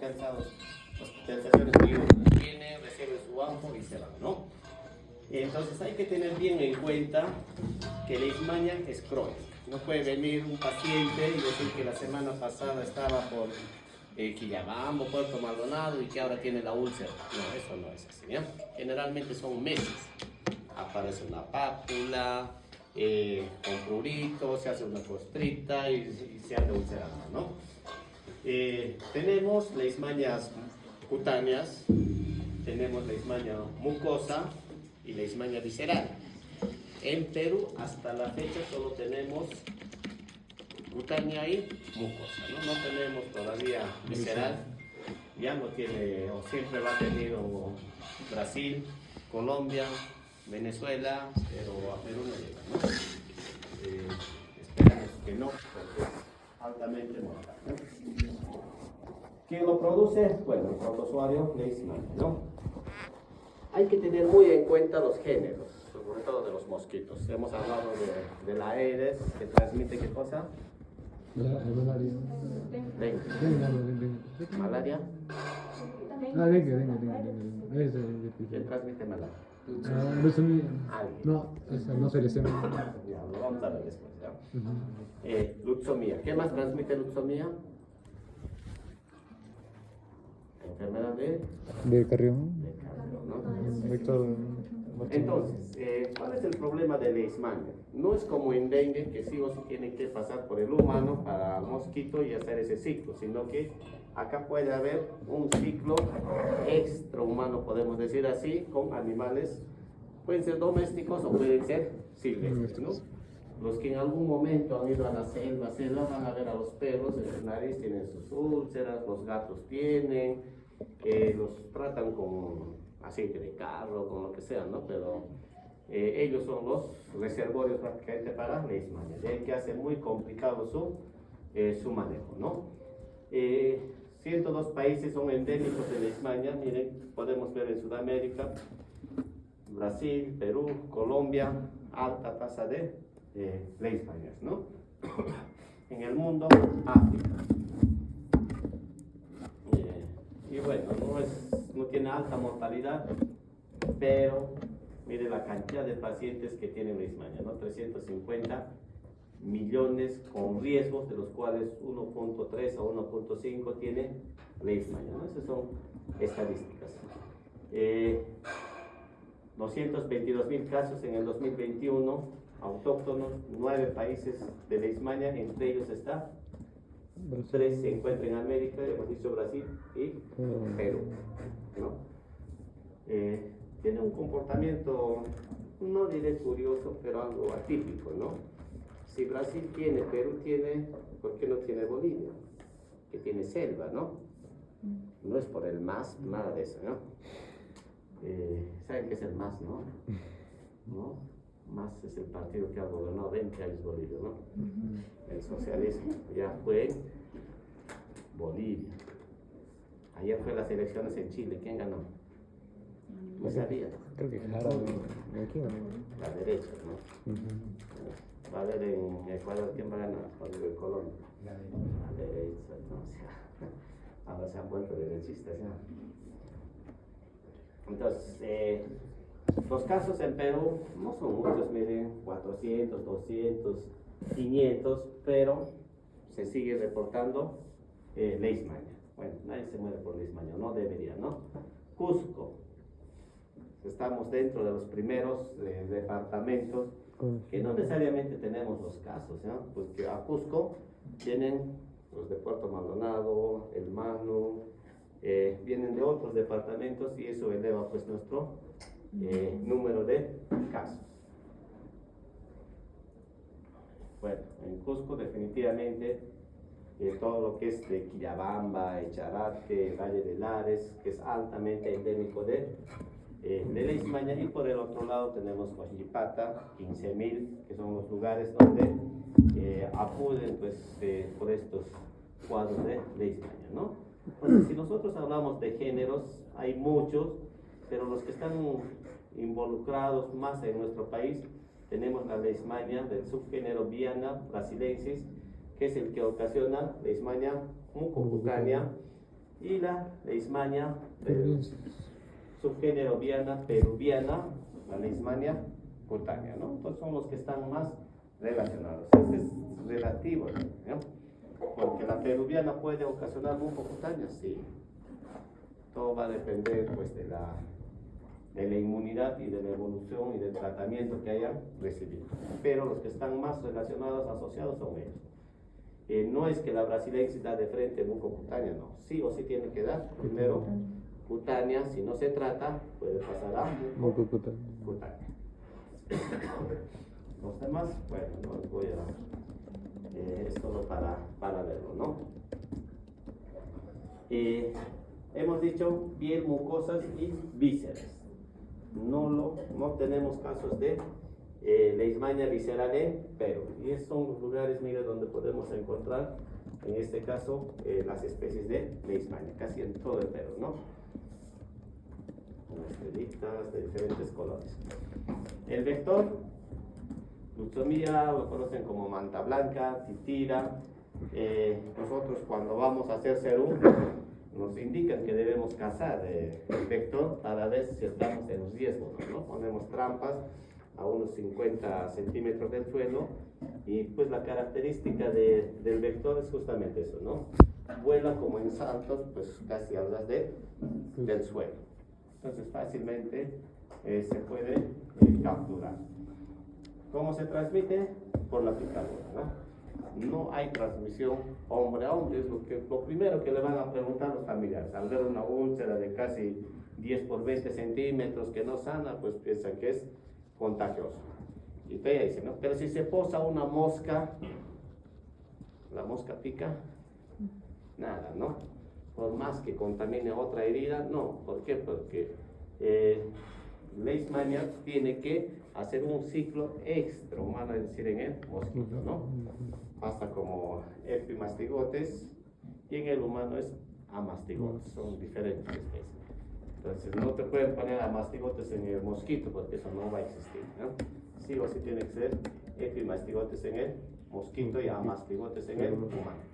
alcanzado hospitalizaciones diurnas, viene, recibe su AMPO y se va, ¿no? Entonces hay que tener bien en cuenta que la leishmania es crónica. No puede venir un paciente y decir que la semana pasada estaba por Quillabamba, Puerto Maldonado y que ahora tiene la úlcera. No, eso no es así, ¿ya? Generalmente son meses. Aparece una pápula, con prurito, se hace una costrita y se anda ulcerando, ¿no? Tenemos leishmanias cutáneas, tenemos leishmania mucosa y leishmania visceral. En Perú hasta la fecha solo tenemos cutánea y mucosa, ¿no? No tenemos todavía visceral, ya no tiene, o siempre va a tener Brasil, Colombia, Venezuela, pero a Perú no llega, ¿no? Esperamos que no, porque es altamente mortal, ¿no? ¿Quién lo produce? Bueno, el protozoario leishmania, ¿no? Hay que tener muy en cuenta los géneros, sobre todo de los mosquitos. Hemos hablado de la Aedes, que transmite ¿qué cosa? malaria. Dengue. ¿Malaria? Dengue. Ese ¿Quién transmite malaria? leucemia. Alguien. No, esa no se lesiona. Ya, lo vamos a ver después, ¿ya? Luxomía. ¿Qué más transmite luxomía? Enfermedad De Carrión. ¿no? Vector. Entonces, ¿cuál es el problema de leishmania? No es como en dengue, que sí o sí tiene que pasar por el humano para el mosquito y hacer ese ciclo, sino que acá puede haber un ciclo extrahumano, podemos decir así, con animales, pueden ser domésticos o pueden ser silvestres, ¿no? Los que en algún momento han ido a la selva van a ver a los perros, en la nariz tienen sus úlceras, los gatos tienen, los tratan con aceite de carro, con lo que sea, ¿no? Pero ellos son los reservorios prácticamente para leishmania, de ahí que hace muy complicado su manejo, ¿no? 102 países son endémicos de leishmania, miren, podemos ver en Sudamérica, Brasil, Perú, Colombia, alta tasa de leishmanias, ¿no? En el mundo, África. Y bueno, no tiene alta mortalidad, pero mire la cantidad de pacientes que tienen leishmania, ¿no? 350 millones con riesgos, de los cuales 1.3 a 1.5 tiene leishmania, ¿no? Esas son estadísticas. 222.000 casos en el 2021, autóctonos, 9 países de leishmania, entre ellos está 3 se encuentran en América, hemos dicho Brasil y Perú, ¿no? Tiene un comportamiento, no diré curioso, pero algo atípico, ¿no? Si Brasil tiene, Perú tiene, ¿por qué no tiene Bolivia? Que tiene selva, ¿no? No es por el MAS, nada de eso, ¿no? ¿Saben qué es el MAS, no? ¿No? MAS es el partido que ha gobernado 20 años Bolivia, ¿no? El socialismo ya fue Bolivia. Ayer fue las elecciones en Chile, ¿quién ganó? No sabía. Creo que Jara de aquí, ¿no? La derecha, ¿no? Va a haber en Ecuador, ¿quién va a ganar? Oliver Colombia. La derecha, entonces. Ahora se han vuelto derechistas, ¿ya? Entonces, los casos en Perú no son muchos, miren, 400, 200, 500, pero se sigue reportando leishmania. Bueno, nadie se muere por leishmania, no debería, ¿no? Cusco, estamos dentro de los primeros departamentos que no necesariamente tenemos los casos, ¿no? Porque a Cusco vienen los de Puerto Maldonado, El Manu, vienen de otros departamentos y eso eleva pues nuestro número de casos. Bueno, en Cusco definitivamente todo lo que es de Quillabamba, Echarate, Valle de Lares, que es altamente endémico de leishmania, y por el otro lado tenemos Huachipata, 15.000, que son los lugares donde acuden pues, por estos cuadros de leishmania, ¿no? Entonces, si nosotros hablamos de géneros, hay muchos, pero los que están involucrados más en nuestro país, tenemos la leishmania del subgénero Viana brasilensis, que es el que ocasiona leishmania mucocutánea, y la leishmania del subgénero viana peruviana, la leishmania cutánea, ¿no? Entonces son los que están más relacionados. Este es relativo, ¿no? Porque la peruviana puede ocasionar mucocutánea, sí. Todo va a depender pues de la inmunidad y de la evolución y del tratamiento que hayan recibido. Pero los que están más relacionados, asociados son ellos. No es que la brasilensis da de frente mucocutánea, no. Sí o sí tiene que dar primero cutánea. Si no se trata, puede pasar a mucocutánea. Los demás, bueno, no les voy a... es solo para verlo, ¿no? Hemos dicho piel, mucosas y vísceras. No tenemos casos de leishmania visceral en Perú. Y estos son los lugares, mire, donde podemos encontrar, en este caso, las especies de leishmania, casi en todo el Perú, ¿no? Con estrellitas de diferentes colores. El vector, Lutzomia, lo conocen como manta blanca, titira. Nosotros cuando vamos a hacer serum, nos indican que debemos cazar el vector para ver si estamos en riesgo, ¿no? Ponemos trampas a unos 50 centímetros del suelo y pues la característica del vector es justamente eso, ¿no? Vuela como en saltos, pues casi a ras del suelo. Entonces fácilmente se puede capturar. ¿Cómo se transmite? Por la picadura, ¿no? No hay transmisión hombre a hombre, es lo primero que le van a preguntar los familiares. Al ver una úlcera de casi 10 por 20 centímetros que no sana, pues piensan que es contagioso. Y todavía dicen, ¿no? Pero si se posa una mosca, ¿la mosca pica? Nada, ¿no? Por más que contamine otra herida, no. ¿Por qué? Porque leishmania tiene que hacer un ciclo extrahumano, es decir, en el mosquito, ¿no? Pasa como epimastigotes y en el humano es amastigotes, son diferentes especies. Entonces no te pueden poner amastigotes en el mosquito porque eso no va a existir, ¿no? Sí o sí tiene que ser epimastigotes en el mosquito y amastigotes en el humano.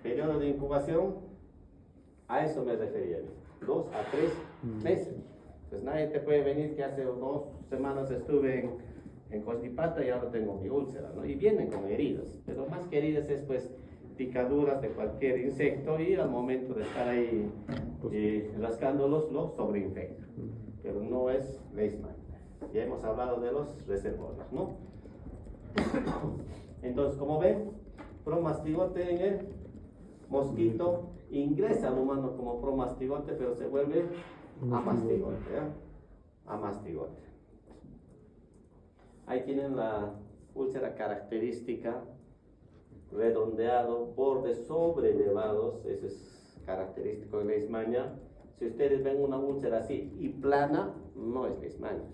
Periodo de incubación, a eso me refería, 2 a 3 meses. Pues nadie te puede venir que hace 2 semanas estuve en Costipata y ahora tengo mi úlcera, ¿no? Y vienen con heridas, pero más que heridas es pues picaduras de cualquier insecto y al momento de estar ahí rascándolos lo sobreinfecta, pero no es leishmania. Ya hemos hablado de los reservorios, ¿no? Entonces, como ven, promastigote en el mosquito ingresa al humano como promastigote, pero se vuelve amastigote, ¿eh? Amastigote. Ahí tienen la úlcera característica, redondeado, bordes sobrelevados, eso es característico de leishmania. Si ustedes ven una úlcera así y plana, no es leishmania.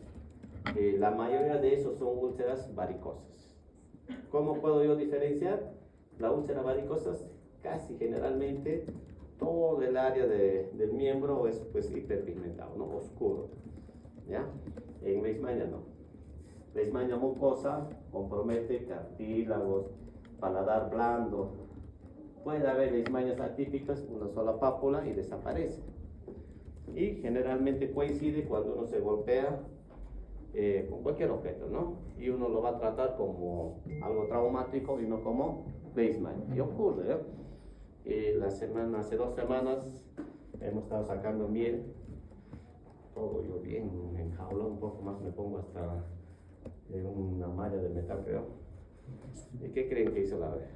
La mayoría de esos son úlceras varicosas. ¿Cómo puedo yo diferenciar? La úlcera varicosa, casi generalmente, todo el área del miembro es pues hiperpigmentado, ¿no? Oscuro, ¿ya? En leishmania no. Leishmania mucosa compromete cartílagos, paladar blando. Puede haber leishmanias atípicas, una sola pápula y desaparece. Y generalmente coincide cuando uno se golpea con cualquier objeto, ¿no? Y uno lo va a tratar como algo traumático y no como leishmania. Y ocurre, hace 2 semanas hemos estado sacando miel, todo yo bien enjaulado, un poco más me pongo hasta una malla de metal, creo. ¿Y qué creen que hizo la abeja?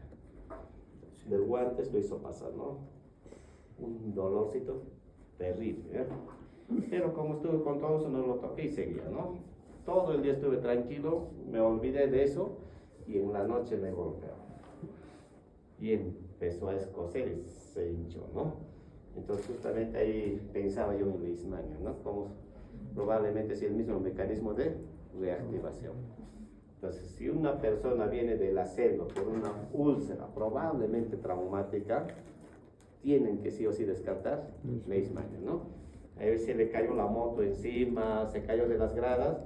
Del guante lo hizo pasar, ¿no? Un dolorcito terrible, ¿eh? Pero como estuve con todo eso, no lo toqué y seguía, ¿no? Todo el día estuve tranquilo, me olvidé de eso y en la noche me golpeó. Y empezó a escocer y se hinchó, ¿no? Entonces justamente ahí pensaba yo en leishmania, ¿no? Como probablemente es el mismo mecanismo de reactivación. Entonces, si una persona viene de la selva por una úlcera probablemente traumática, tienen que sí o sí descartar leishmania, ¿no? A ver si le cayó la moto encima, se cayó de las gradas,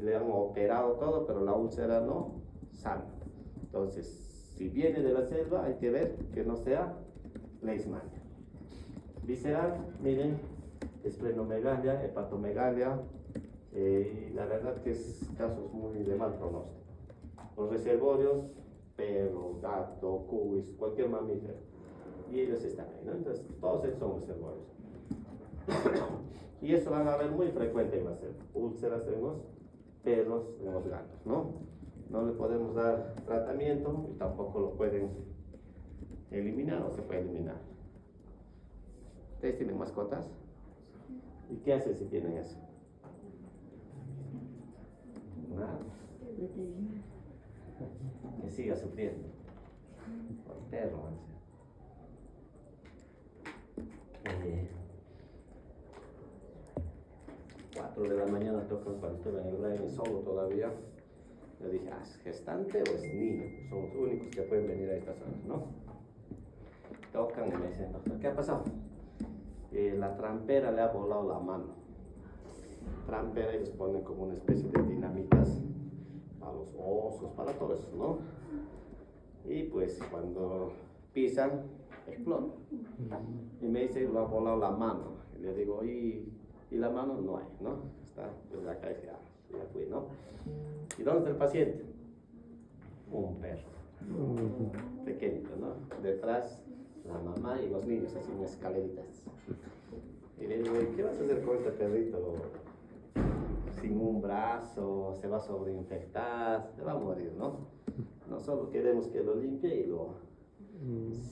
le han operado todo, pero la úlcera no sana. Entonces, si viene de la selva, hay que ver que no sea leishmania. Visceral, miren, esplenomegalia, hepatomegalia, y la verdad que es casos muy de mal pronóstico. Los reservorios, perro, gato, cuis, cualquier mamífero, y ellos están ahí, ¿no? Entonces, todos estos son reservorios. Y eso van a ver muy frecuente en las úlceras en los perros, en los gatos, ¿no? No le podemos dar tratamiento y tampoco lo pueden eliminar o se puede eliminar. ¿Ustedes tienen mascotas? ¿Y qué hacen si tienen eso? Nada. Que siga sufriendo. Por perro, o sea. 4 de la mañana tocan cuando estuve en el Brain solo todavía. Yo dije, ¿es gestante o es niño? Son los únicos que pueden venir a estas zonas, ¿no? Tocan y me dicen, doctor, ¿qué ha pasado? La trampera le ha volado la mano. Trampera, ellos ponen como una especie de dinamitas para los osos, para todo eso, ¿no? Y pues cuando pisan, explota. Y me dice, lo ha volado la mano. Y le digo, ¿y la mano? No hay, ¿no? Está, pues acá dice, ya fui, ¿no? ¿Y dónde está el paciente? Un perro. Pequeñito, ¿no? Detrás la mamá y los niños, así en escaleritas. Y le digo, ¿qué vas a hacer con este perrito? Sin un brazo, se va a sobreinfectar, se va a morir, ¿no? Nosotros queremos que lo limpie y lo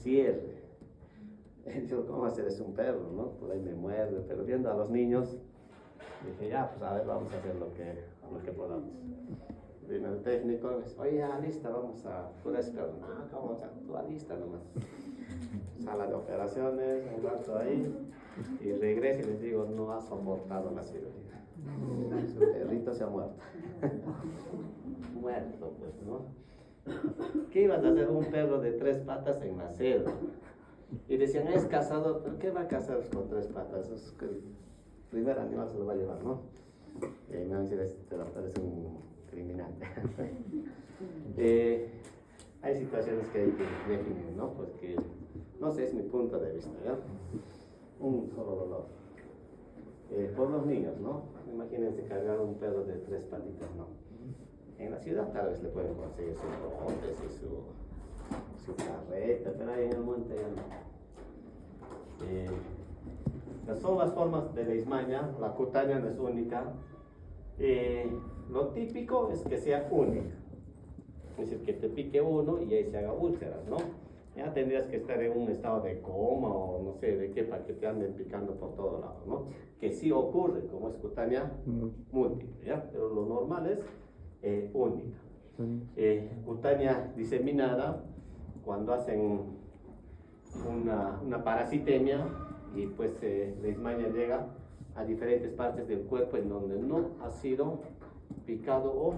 cierre. Yo, ¿cómo hacer? Es un perro, ¿no? Por ahí me muerde, pero viendo a los niños, dije, ya, pues a ver, vamos a hacer lo que podamos. Vino el técnico, me dice, oye, ya, lista, vamos a curar ese perro. No, ¿cómo vamos a actuar? Lista nomás. Sala de operaciones, un rato ahí, y regreso y les digo, no ha soportado la cirugía. Su perrito se ha muerto. Muerto, pues, ¿no? ¿Qué ibas a hacer un perro de 3 patas en la selva? Y decían, es cazador, pero ¿qué va a cazar con 3 patas? Es que el primer animal se lo va a llevar, ¿no? Y me van a decir, este parece un criminal. Hay situaciones que hay que definir, ¿no? Porque, no sé, es mi punto de vista, ¿ya? Un solo dolor. Por los niños, ¿no? Imagínense cargar un perro de 3 patitas, ¿no? En la ciudad tal vez le pueden conseguir sus botes y su carreta, pero ahí en el monte ya no. Son las formas de leishmania, la cutánea no es única. Lo típico es que sea única, es decir, que te pique uno y ahí se haga úlceras, ¿no? Ya tendrías que estar en un estado de coma o no sé de qué para que te anden picando por todos lados, ¿no? Que sí ocurre, como es cutánea múltiple, ¿ya? Pero lo normal es única. Cutánea diseminada, cuando hacen una parasitemia y pues leishmania llega a diferentes partes del cuerpo en donde no ha sido picado o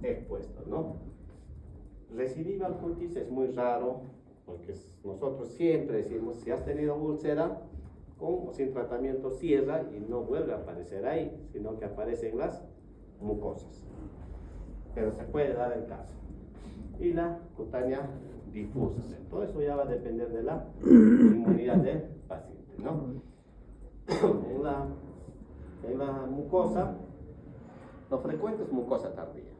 expuesto, ¿no? Recidiva cutis es muy raro, porque nosotros siempre decimos, si has tenido úlcera, con o sin tratamiento cierra y no vuelve a aparecer ahí, sino que aparece en las mucosas. Pero se puede dar el caso. Y la cutánea difusa. Todo eso ya va a depender de la inmunidad del paciente, ¿no? En la mucosa, lo frecuente es mucosa tardía.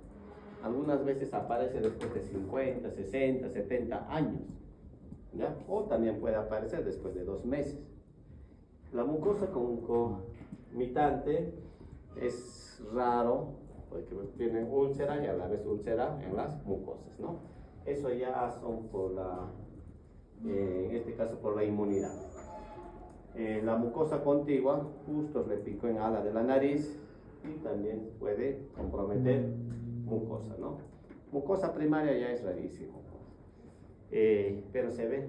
Algunas veces aparece después de 50, 60, 70 años, ¿ya? O también puede aparecer después de 2 meses. La mucosa concomitante es raro, porque tiene úlcera y a la vez úlcera en las mucosas, ¿no? Eso ya son por en este caso por la inmunidad. La mucosa contigua justo le picó en ala de la nariz y también puede comprometer mucosa, ¿no? Mucosa primaria ya es rarísimo, pero se ve.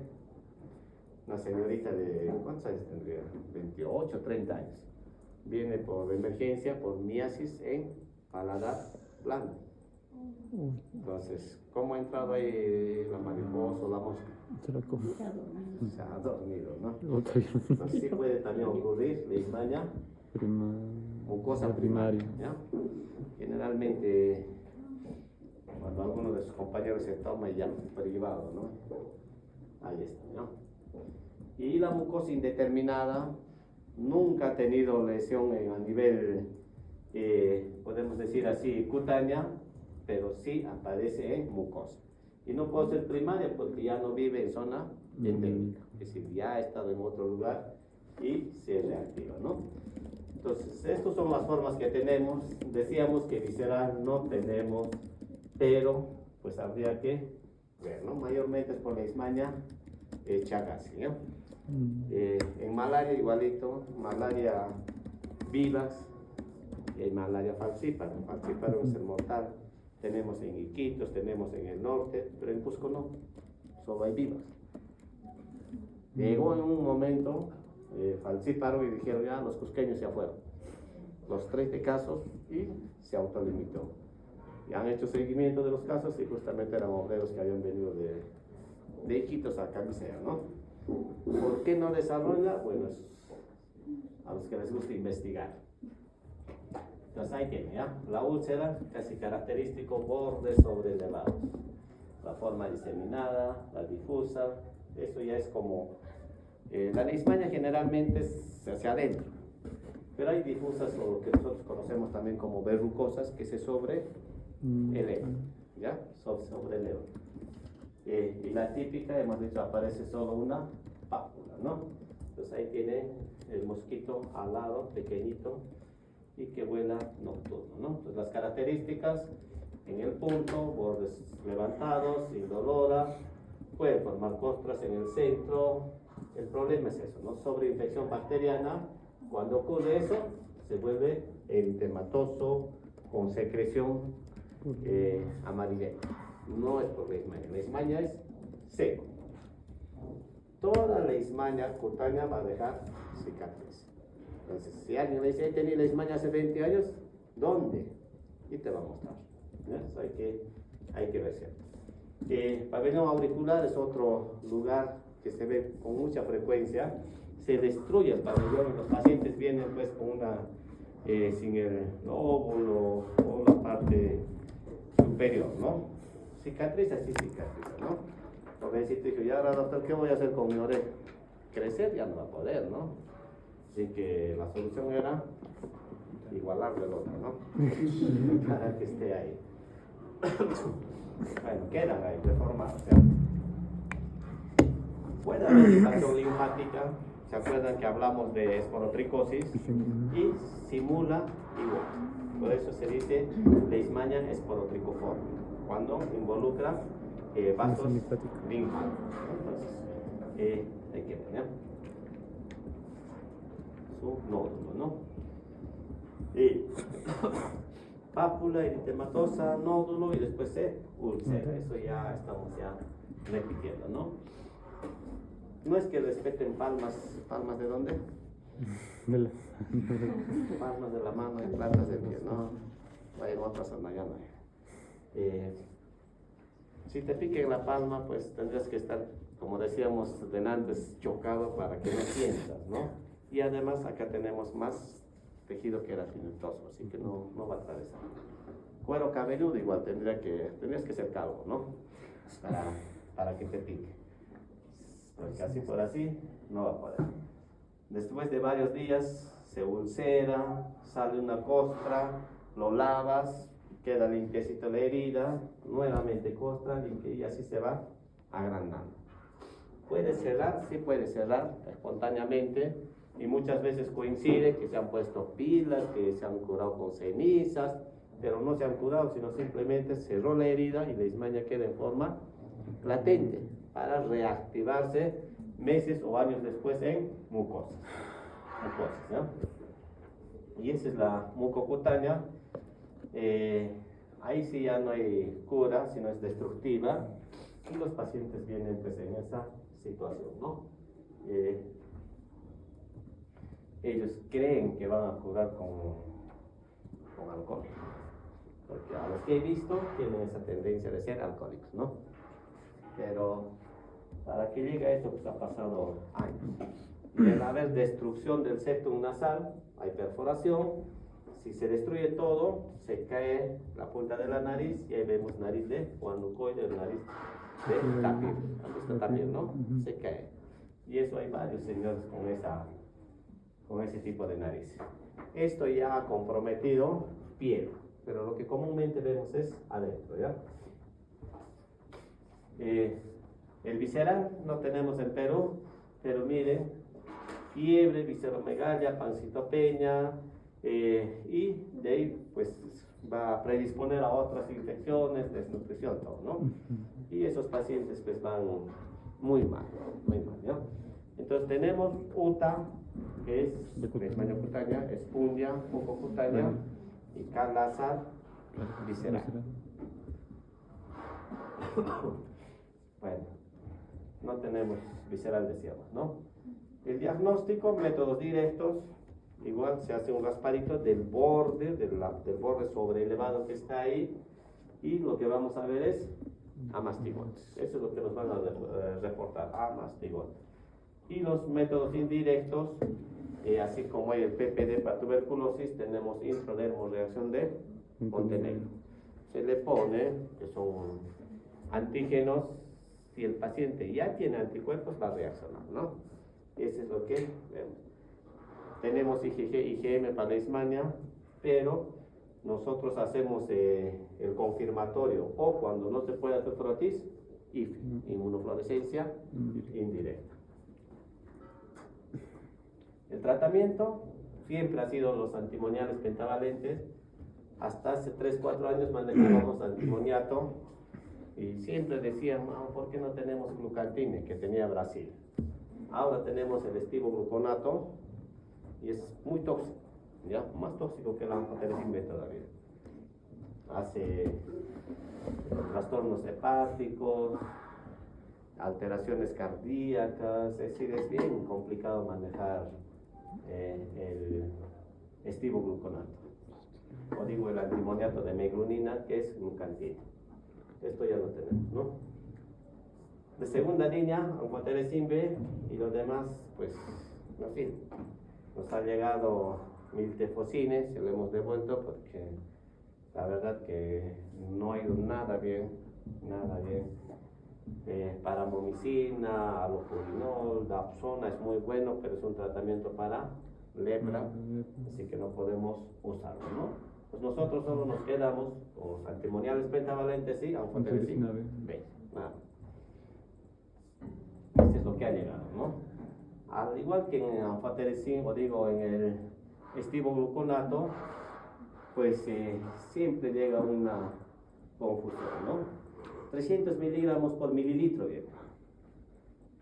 Una señorita de, ¿cuántos años tendría? 28, 30 años. Viene por emergencia, por miasis en paladar blando. Entonces, ¿cómo ha entrado ahí la mariposa o la mosca? Se la come. Se ha dormido, ¿no? Otra vez. Entonces, sí puede también ocurrir leishmania mucosa primaria, ¿ya? Generalmente, cuando alguno de sus compañeros se toma ya privado, ¿no? Ahí está, ¿no? Y la mucosa indeterminada nunca ha tenido lesión a nivel, podemos decir así, cutánea, pero sí aparece en mucosa. Y no puede ser primaria porque ya no vive en zona endémica, es decir, ya ha estado en otro lugar y se reactiva, ¿no? Entonces, estas son las formas que tenemos. Decíamos que visceral no tenemos, pero pues habría que ver, ¿no? Mayormente es por la leishmania chagas, ¿no? En malaria igualito, malaria vivax y malaria falcíparo. Falcíparo es el mortal. Tenemos en Iquitos, tenemos en el norte, pero en Cusco no, solo hay vivax. Llegó en un momento falcíparo y dijeron ya los cusqueños se fueron. Los 13 casos y se autolimitó. Y han hecho seguimiento de los casos y justamente eran obreros que habían venido de Iquitos a Camisea, ¿no? ¿Por qué no desarrolla? Bueno, es a los que les gusta investigar. Entonces ahí tiene, ¿ya? La úlcera, casi característico, bordes sobrelevados. La forma diseminada, la difusa, eso ya es como... la leishmania generalmente es hacia adentro, pero hay difusas o lo que nosotros conocemos también como verrucosas que se sobreelevan, ¿ya? Sobreelevan. Y la típica, hemos dicho, aparece solo una pápula, ¿no? Entonces ahí tiene el mosquito alado, pequeñito, y que vuela nocturno, ¿no? Entonces las características, en el punto, bordes levantados, indolora, puede formar costras en el centro. El problema es eso, ¿no? Sobreinfección bacteriana. Cuando ocurre eso, se vuelve eritematoso, con secreción amarillenta. No es por leishmania. Leishmania es seco. Toda leishmania cutánea va a dejar cicatriz. Entonces, si alguien le dice, tenía leishmania hace 20 años, ¿dónde? Y te va a mostrar. Eso hay que ver cierto. Pabellón auricular es otro lugar que se ve con mucha frecuencia. Se destruye el pabellón y los pacientes vienen pues con una, sin el óvulo o la parte superior, ¿no? Cicatriza, sí cicatriza, ¿no? Jovencito dijo, ya ahora doctor, ¿qué voy a hacer con mi oreja? Crecer ya no va a poder, ¿no? Así que la solución era igualarle el otro, ¿no? Para que esté ahí. Bueno, quedan ahí, deformados, ¿ya? Puede haber infección linfática, ¿se acuerdan que hablamos de esporotricosis? Y simula igual. Por eso se dice leishmania esporotricoforme, cuando involucra vasos linfáticos. Entonces, hay que ver, ¿no? Su nódulo, ¿no? Y pápula eritematosa, nódulo y después se úlcera. Eso ya estamos repitiendo, ¿no? No es que respeten palmas de dónde? Palmas de la mano y plantas del pie, no. Vaya, no pasa nada, ya no hay. Si te pique en la palma, pues tendrías que estar, como decíamos antes, chocado para que no sientas, ¿no? Y además acá tenemos más tejido queratinitoso, así que no va a atravesar. Cuero cabelludo igual tendrías que ser calvo, ¿no? Para que te pique. Porque así por así no va a poder. Después de varios días se ulcera, sale una costra, lo lavas, queda limpiecito la herida, nuevamente costra, limpia y así se va agrandando. Puede cerrar, sí puede cerrar espontáneamente y muchas veces coincide que se han puesto pilas, que se han curado con cenizas, pero no se han curado, sino simplemente cerró la herida y la leishmania queda en forma latente para reactivarse meses o años después en mucosas, ¿no? Y esa es la mucocutánea. Ahí sí ya no hay cura, sino es destructiva y los pacientes vienen pues en esa situación, ¿no? Ellos creen que van a curar con alcohol, porque a los que he visto tienen esa tendencia de ser alcohólicos, ¿no? Pero para que llegue a eso pues ha pasado años. Y al haber destrucción del septum nasal, hay perforación. Si se destruye todo, se cae la punta de la nariz y ahí vemos nariz de guanucoide, nariz de tapir. ¿Han visto tapir, no? Se cae. Y eso hay varios señores con ese tipo de nariz. Esto ya ha comprometido piel, pero lo que comúnmente vemos es adentro, ¿ya? El visceral no tenemos en Perú, pero miren, fiebre, visceromegalia, pancitopeña, y de ahí pues va a predisponer a otras infecciones, desnutrición, todo, ¿no? Y esos pacientes pues van muy mal, ¿no? Entonces tenemos UTA, que es leishmania cutánea, espundia, mucocutánea y calazar visceral. Bueno, no tenemos visceral, decíamos, ¿no? El diagnóstico, métodos directos, igual se hace un raspadito del borde, del borde sobreelevado que está ahí, y lo que vamos a ver es amastigotes. Eso es lo que nos van a reportar, amastigotes. Y los métodos indirectos, así como hay el PPD para tuberculosis, tenemos intradermoreacción de Montenegro. Se le pone, que son antígenos, si el paciente ya tiene anticuerpos va a reaccionar, ¿no? Eso es lo que vemos. Tenemos IgG, IgM para leishmania, pero nosotros hacemos el confirmatorio, o cuando no se puede hacer frotis, IFE, inmunofluorescencia indirecta. El tratamiento siempre ha sido los antimoniales pentavalentes. Hasta hace 3-4 años manejábamos antimoniato y siempre decían, no, ¿por qué no tenemos glucantine que tenía Brasil? Ahora tenemos el estivogluconato y es muy tóxico, ¿ya? Más tóxico que la anfotericina todavía. Hace trastornos hepáticos, alteraciones cardíacas, es decir, es bien complicado manejar el estivogluconato, o digo el antimoniato de meglunina, que es glucantina. Esto ya lo tenemos, ¿no? De segunda línea, anfotericin B, y los demás, pues, no sé, nos ha llegado miltefosine, se lo hemos devuelto porque la verdad que no ha ido nada bien, nada bien. Paramomicina, alopurinol, dapsona es muy bueno, pero es un tratamiento para lepra, así que no podemos usarlo, ¿no? Pues nosotros solo nos quedamos con los antimoniales pentavalentes y anfotericin B, nada. Eso es lo que ha llegado, ¿no? Al igual que en anfotericin, o digo en el estivogluconato, pues siempre llega una confusión, ¿no? 300 miligramos por mililitro, bien.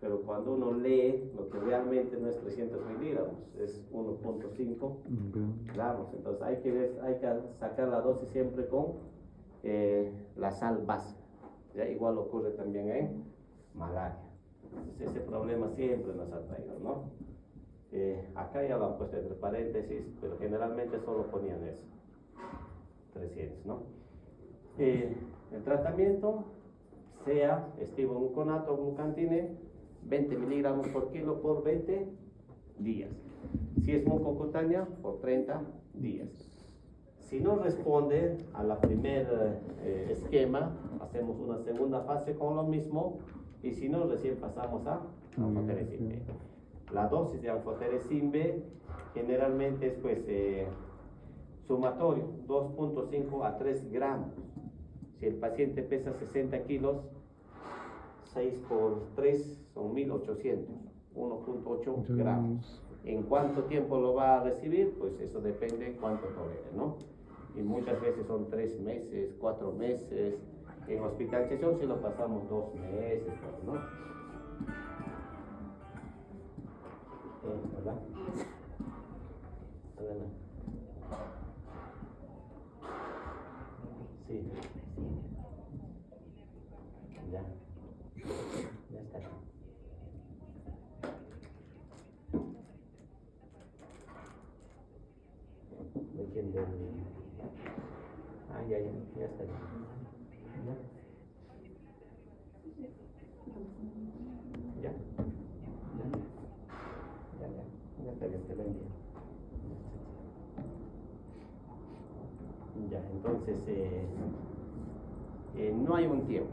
Pero cuando uno lee, lo que realmente no es 300 miligramos, es 1.5 gramos. Entonces hay que sacar la dosis siempre con la sal base. Ya igual ocurre también en malaria. Entonces ese problema siempre nos ha traído, ¿no? Acá ya lo han puesto entre paréntesis, pero generalmente solo ponían eso, 300, ¿no? El tratamiento sea estivogluconato o glucantine, 20 miligramos por kilo por 20 días. Si es mucocutánea, por 30 días. Si no responde a la primer esquema, hacemos una segunda fase con lo mismo, y si no, recién pasamos a anfotericin B. La dosis de anfotericin B generalmente es pues sumatorio, 2.5 a 3 gramos. Si el paciente pesa 60 kilos, 6 por 3 son 1800, 1.8 gramos. ¿En cuánto tiempo lo va a recibir? Pues eso depende de cuánto tolere, ¿no? Y muchas veces son 3 meses, 4 meses. En hospitalización si lo pasamos 2 meses, ¿no? ¿Verdad? Adelante. Sí. Ya. Ya está. ¿De quién? Ya está. Ya. Ya está bien, te lo envío. Ya, entonces no hay un tiempo.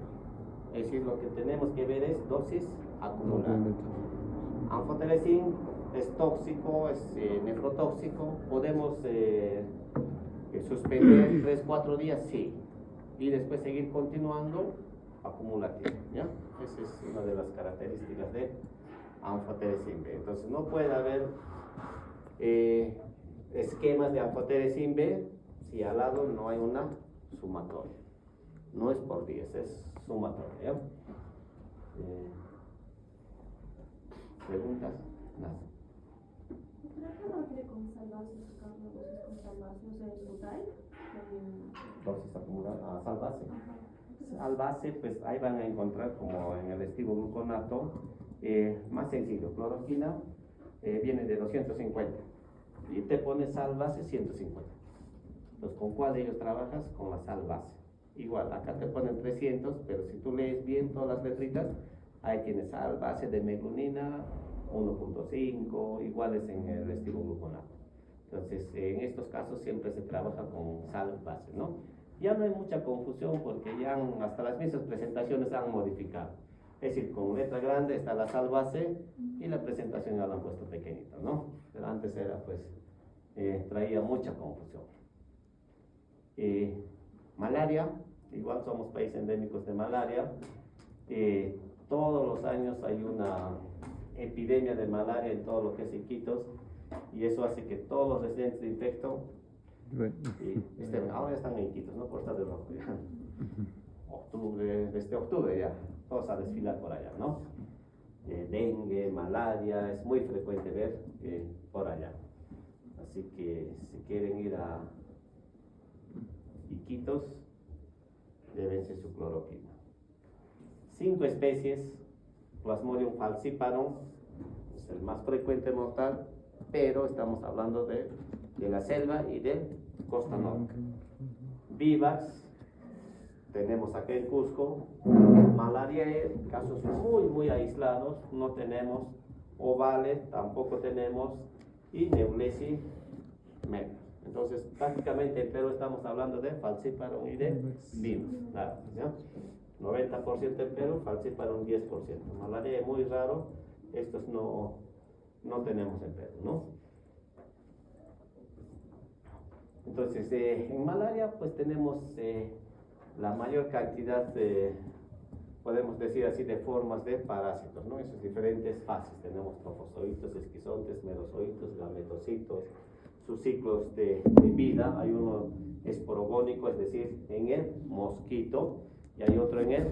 Es decir, lo que tenemos que ver es dosis acumulada. Anfotericin es tóxico, es nefrotóxico. Podemos suspender 3-4 días, sí, y después seguir continuando acumulativo, ¿ya? Esa es una de las características de anfotericin B. Entonces no puede haber esquemas de anfotericin B si al lado no hay una sumatoria. No es por días, es sumatoria, ¿ya? ¿Preguntas? Nada. ¿Qué con salvajes, con salvajes, el butal? Dosis acumulada a sal base. Sal base, pues ahí van a encontrar como en el estivogluconato, más sencillo, cloroquina viene de 250 y te pones sal base 150. Entonces, ¿con cuál de ellos trabajas? Con la sal base. Igual, acá te ponen 300, pero si tú lees bien todas las letritas, ahí tienes sal base de meglunina 1.5, iguales en el estivogluconato. Entonces, en estos casos siempre se trabaja con sal base, ¿no? Ya no hay mucha confusión porque ya hasta las mismas presentaciones han modificado. Es decir, con letra grande está la sal base y la presentación ya la han puesto pequeñita, ¿no? Pero antes era, pues, traía mucha confusión. Malaria, igual somos países endémicos de malaria. Todos los años hay una epidemia de malaria en todo lo que es Iquitos, y eso hace que todos los residentes de infecto ahora están en Iquitos, ¿no? Por estar de rojo ya. Desde octubre ya, todos a desfilar por allá, ¿no? Dengue, malaria, es muy frecuente ver por allá. Así que si quieren ir a Iquitos, llévense su cloroquina. 5 especies, Plasmodium falciparum, es el más frecuente mortal, pero estamos hablando de la selva y de costa norte. Vivax, tenemos acá en Cusco. Malaria en casos muy aislados, no tenemos. Ovale, tampoco tenemos. Y Neulesi, menos. Entonces, prácticamente en Perú estamos hablando de falciparum y de Vivax. Claro, ¿ya? 90% en Perú, falciparum 10%. Malaria es muy raro, estos no tenemos en Perú, ¿no? Entonces, en malaria pues tenemos la mayor cantidad de, podemos decir así, de formas de parásitos, ¿no? Esas diferentes fases. Tenemos trofozoitos, esquizontes, merozoitos, gametocitos, sus ciclos de vida. Hay uno esporogónico, es decir, en el mosquito, y hay otro en el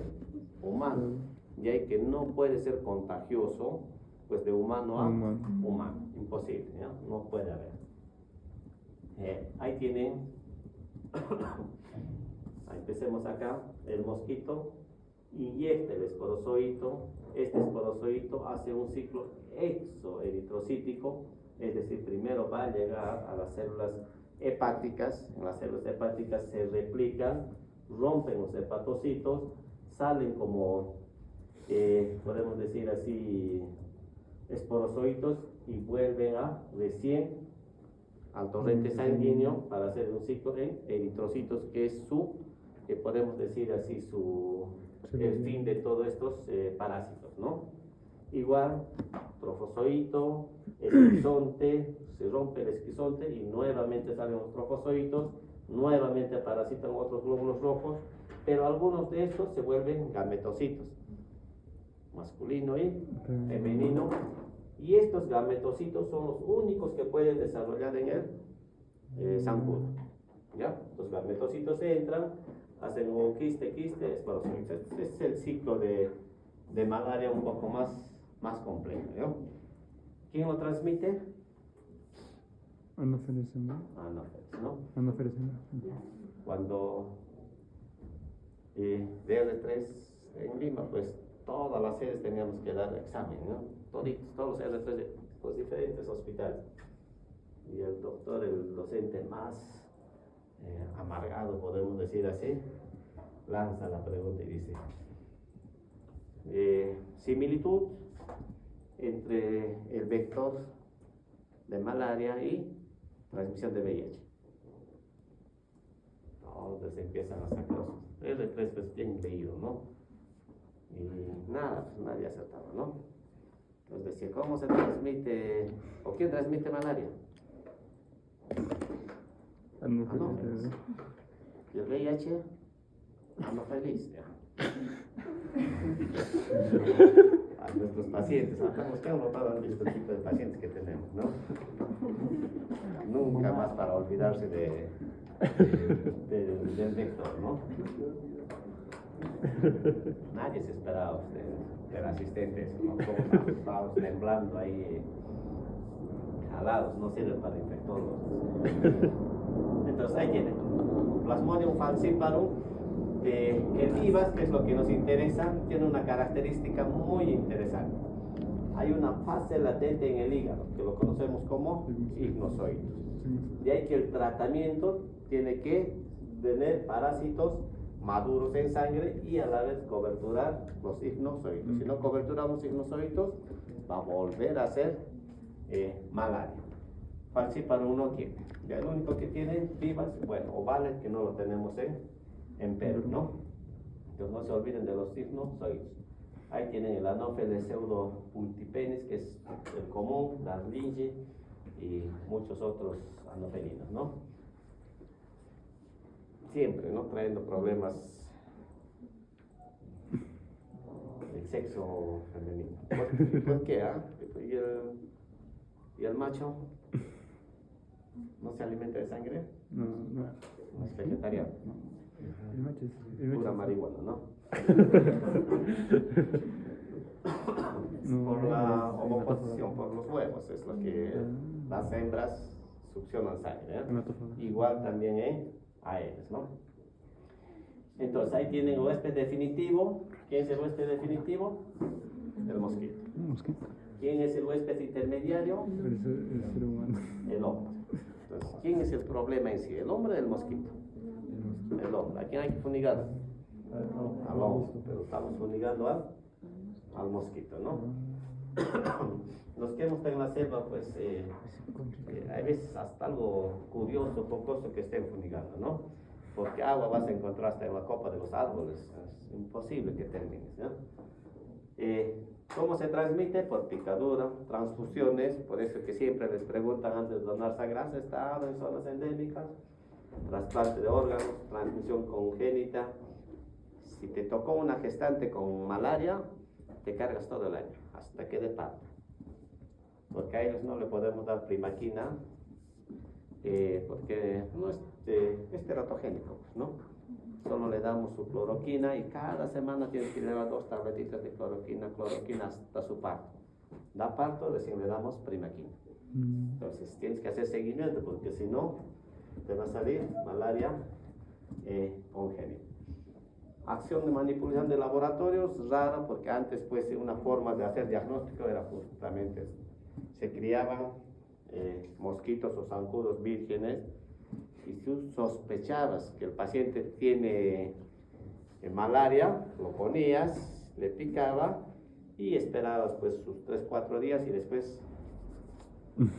humano. Y hay que no puede ser contagioso, pues de humano a humano. Imposible, ¿ya? No puede haber. Ahí tienen, empecemos acá, el mosquito inyecta el esporozoito. Este esporozoito hace un ciclo exoeritrocítico, es decir, primero va a llegar a las células hepáticas. En las células hepáticas se replican, rompen los hepatocitos, salen como, podemos decir así, esporozoitos, y vuelven a recién al torrente sanguíneo para hacer un ciclo en eritrocitos, que es su, que podemos decir así, el fin de todos estos parásitos, ¿no? Igual, trofozoito, esquizonte, se rompe el esquizonte y nuevamente salen los trofozoitos, nuevamente parasitan otros glóbulos rojos, pero algunos de estos se vuelven gametocitos, masculino y femenino. Y estos gametocitos son los únicos que pueden desarrollar en el zancudo, ¿ya? Los gametocitos entran, hacen un quiste, esporozoitos. Este es el ciclo de malaria un poco más complejo, ¿ya? ¿Quién lo transmite? Anófeles, ¿no? Anófeles. Cuando DR3 en Lima, pues todas las sedes teníamos que dar examen, ¿no? Todos los R3 de los diferentes hospitales. Y el doctor, el docente más amargado, podemos decir así, lanza la pregunta y dice: similitud entre el vector de malaria y transmisión de VIH. Entonces empiezan a sacar los R3, pues bien leído, ¿no? Y nada, pues nadie acertaba, ¿no? Nos decía, ¿cómo se transmite o quién transmite malaria? Anófeles. Y el VIH, anófeles. A nuestros pacientes, hablamos que han notado visto el tipo de pacientes que tenemos, ¿no? Nunca más para olvidarse del vector, ¿no? Nadie se esperaba del asistente, ¿no? Todos asustados, temblando ahí, jalados, no sirven para infectólogos. Entonces ahí tienen Plasmodium falciparum, que vivas, que es lo que nos interesa, tiene una característica muy interesante. Hay una fase latente en el hígado, que lo conocemos como ignosoides. De ahí que el tratamiento tiene que tener parásitos maduros en sangre y a la vez coberturar los ignosoides. Si no coberturamos ignosoides, va a volver a ser malaria. Falciparum no tiene. Ya el único que tiene vivas, bueno, ovales, que no lo tenemos en Perú, ¿no? Entonces no se olviden de los ignosoides. Ahí tienen el Anopheles pseudo multipenis, que es el común, la Linge y muchos otros anofelinos, ¿no? Siempre, ¿no? Trayendo problemas del sexo femenino. ¿Por qué? ¿Y el macho no se alimenta de sangre? No. No es vegetariano. El macho es Pura marihuana, ¿no? Por la ovoposición, por los huevos, es lo que las hembras succionan sangre, ¿eh? Igual también a ellos, ¿no? Entonces ahí tienen el huésped definitivo. ¿Quién es el huésped definitivo? El mosquito. ¿Quién es el huésped intermediario? El ser humano. El hombre. Entonces, ¿quién es el problema en sí? ¿El hombre o el mosquito? El hombre. ¿A quién hay que fumigar? Al hombre. Pero estamos fumigando al mosquito, ¿no? Los que hemos estado en la selva, pues, hay veces hasta algo curioso, jocoso que estén fumigando, ¿no? Porque agua vas a encontrar hasta en la copa de los árboles. Es imposible que termines, ¿no? ¿Cómo se transmite? Por picadura, transfusiones, por eso que siempre les preguntan antes de donar sangre, ¿has estado en zonas endémicas? Trasplante de órganos, transmisión congénita. Si te tocó una gestante con malaria, te cargas todo el año, hasta que dé parto. Porque a ellos no le podemos dar primaquina, porque no es teratogénico, ¿no? Solo le damos su cloroquina y cada semana tienes que llevar 2 tabletitas de cloroquina hasta su parto. Da parto, recién le damos primaquina. Entonces tienes que hacer seguimiento, porque si no, te va a salir malaria congénita. Acción de manipulación de laboratorios, rara, porque antes pues una forma de hacer diagnóstico era justamente se criaban mosquitos o zancudos vírgenes, y tú sospechabas que el paciente tiene malaria, lo ponías, le picaba y esperabas pues sus 3-4 días y después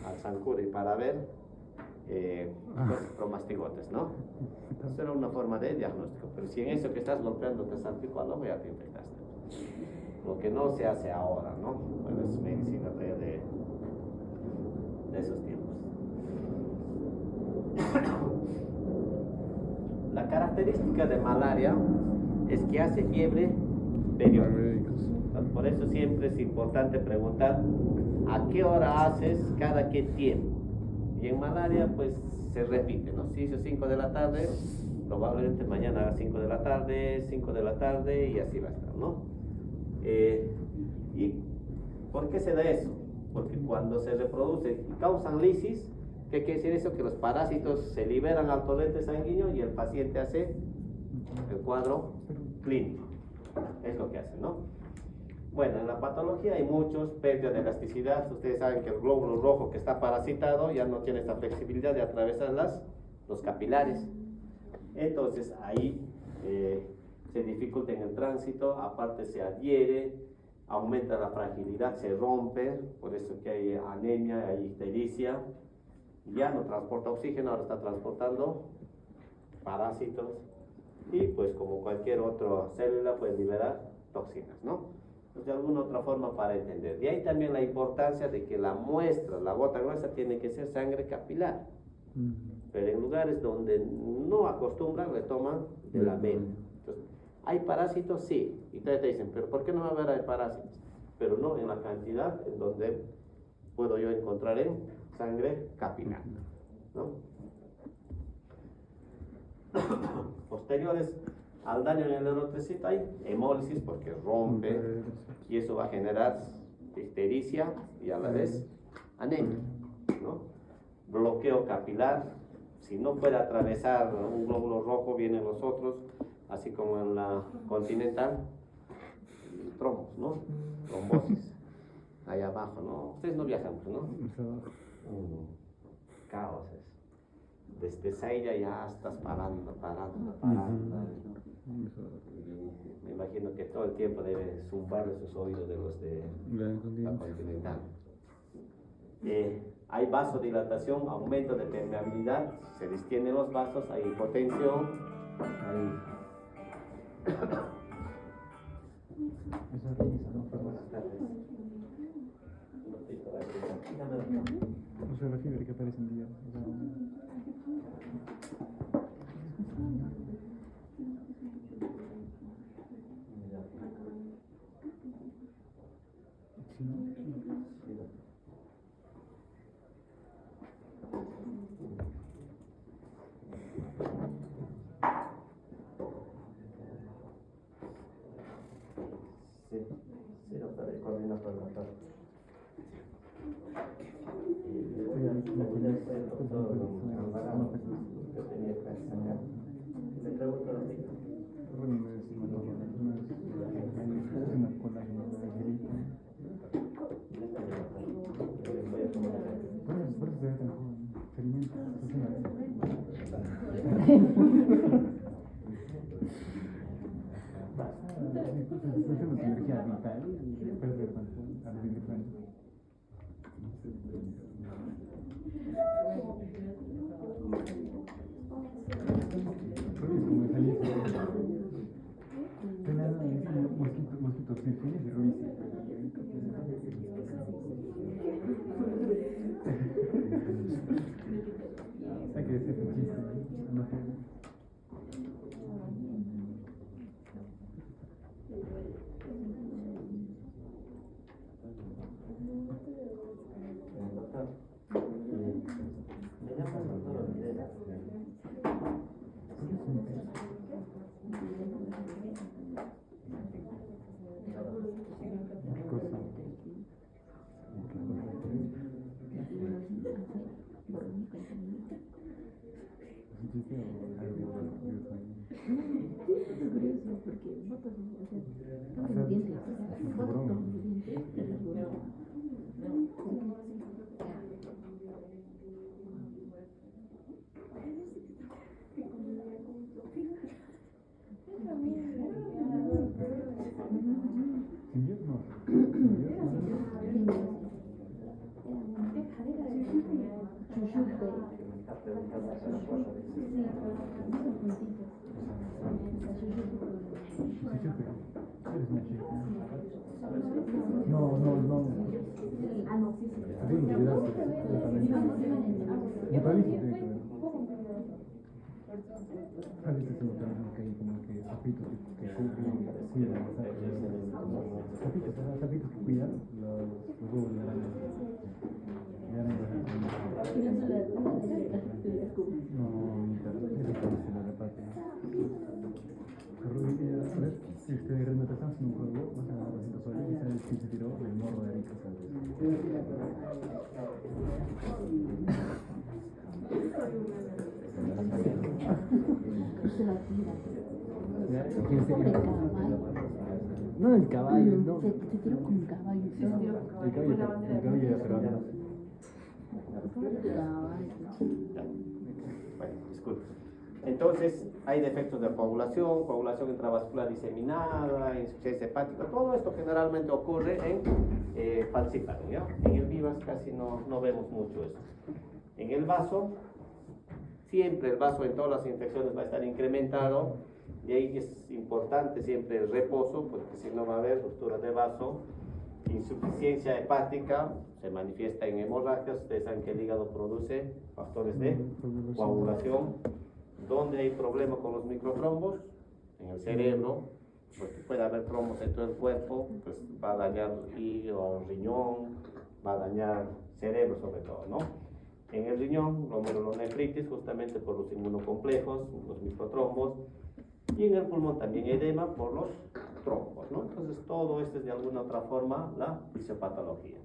al zancudo y para ver los promastigotes, ¿no? Eso era una forma de diagnóstico, pero si en eso que estás golpeando te salpicó al ojo, ya te infectaste. Lo que no se hace ahora, ¿no? Bueno, es medicina de esos tiempos. La característica de malaria es que hace fiebre periódica. Por eso siempre es importante preguntar a qué hora haces cada qué tiempo. Y en malaria pues se repite, ¿no? Si hizo 5 de la tarde, probablemente mañana a 5 de la tarde, 5 de la tarde y así va a estar, ¿no? ¿Y por qué se da eso? Porque cuando se reproduce y causan lisis, ¿qué quiere decir eso? Que los parásitos se liberan al torrente sanguíneo y el paciente hace el cuadro clínico. Es lo que hace, ¿no? Bueno, en la patología hay muchos, pérdida de elasticidad. Ustedes saben que el glóbulo rojo que está parasitado ya no tiene esta flexibilidad de atravesar los capilares. Entonces ahí se dificulta en el tránsito, aparte se adhiere, aumenta la fragilidad, se rompe, por eso que hay anemia, hay ictericia. Ya no transporta oxígeno, ahora está transportando parásitos y pues como cualquier otra célula puede liberar toxinas, ¿no? pues, de alguna otra forma para entender. De ahí también la importancia de que la muestra, la gota gruesa, tiene que ser sangre capilar. Pero en lugares donde no acostumbran, le toman de la vena. Entonces, ¿hay parásitos? Sí. Y te dicen, ¿pero por qué no va a haber hay parásitos? Pero no en la cantidad en donde puedo yo encontrar en sangre capilar, ¿no? Posteriores al daño en el eritrocito hay hemólisis porque rompe y eso va a generar ictericia y a la vez anemia, ¿no? Bloqueo capilar, si no puede atravesar un glóbulo rojo, vienen los otros, así como en la continental, trombos, ¿no? Trombosis, ahí abajo, ¿no? Ustedes no viajan, pues, ¿no? Caos es. Desde Zaira ya estás parando. Y me imagino que todo el tiempo debe zumbarle sus oídos de los de la continental. Hay vasodilatación, aumento de permeabilidad, se distienden los vasos, hay hipotensión, hay... O sea, la fiebre que aparece en día. No, el caballo, no. Se tiró con un caballo. El caballo era peruano. Bueno, disculpe. Entonces, hay defectos de coagulación intravascular diseminada, insuficiencia hepática, todo esto generalmente ocurre en falciparum, ¿ya? En el vivas casi no vemos mucho eso. En el vaso, siempre el vaso en todas las infecciones va a estar incrementado Y ahí es importante siempre el reposo, porque si no va a haber ruptura de vaso, insuficiencia hepática, se manifiesta en hemorragias. Ustedes saben que el hígado produce factores de coagulación. Donde hay problema con los microtrombos, en el cerebro, porque puede haber trombos en todo el cuerpo, pues va a dañar hígado, riñón, va a dañar cerebro sobre todo, ¿no? En el riñón, glomerulonefritis, justamente por los inmunocomplejos, los microtrombos, y en el pulmón también edema por los trombos, ¿no? Entonces todo esto es de alguna otra forma la fisiopatología.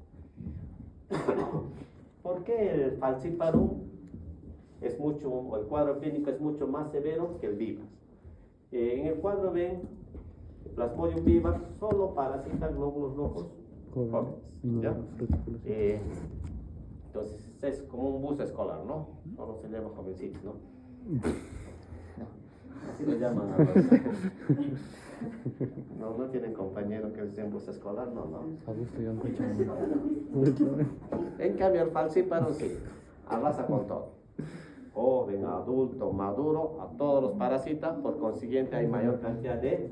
¿Por qué el falciparum es mucho, o el cuadro clínico es mucho más severo que el vivax? En el cuadro ven Plasmodium vivax solo parasita glóbulos rojos jóvenes, ¿ya? Entonces es como un bus escolar, ¿no? Solo se llama jovencitos, ¿no? Así le llaman a los... No tienen compañero que les den bus escolar, no. En cambio el falciparum sí, arrasa con todo. Joven, adulto, maduro, a todos los parasitas, por consiguiente hay mayor cantidad de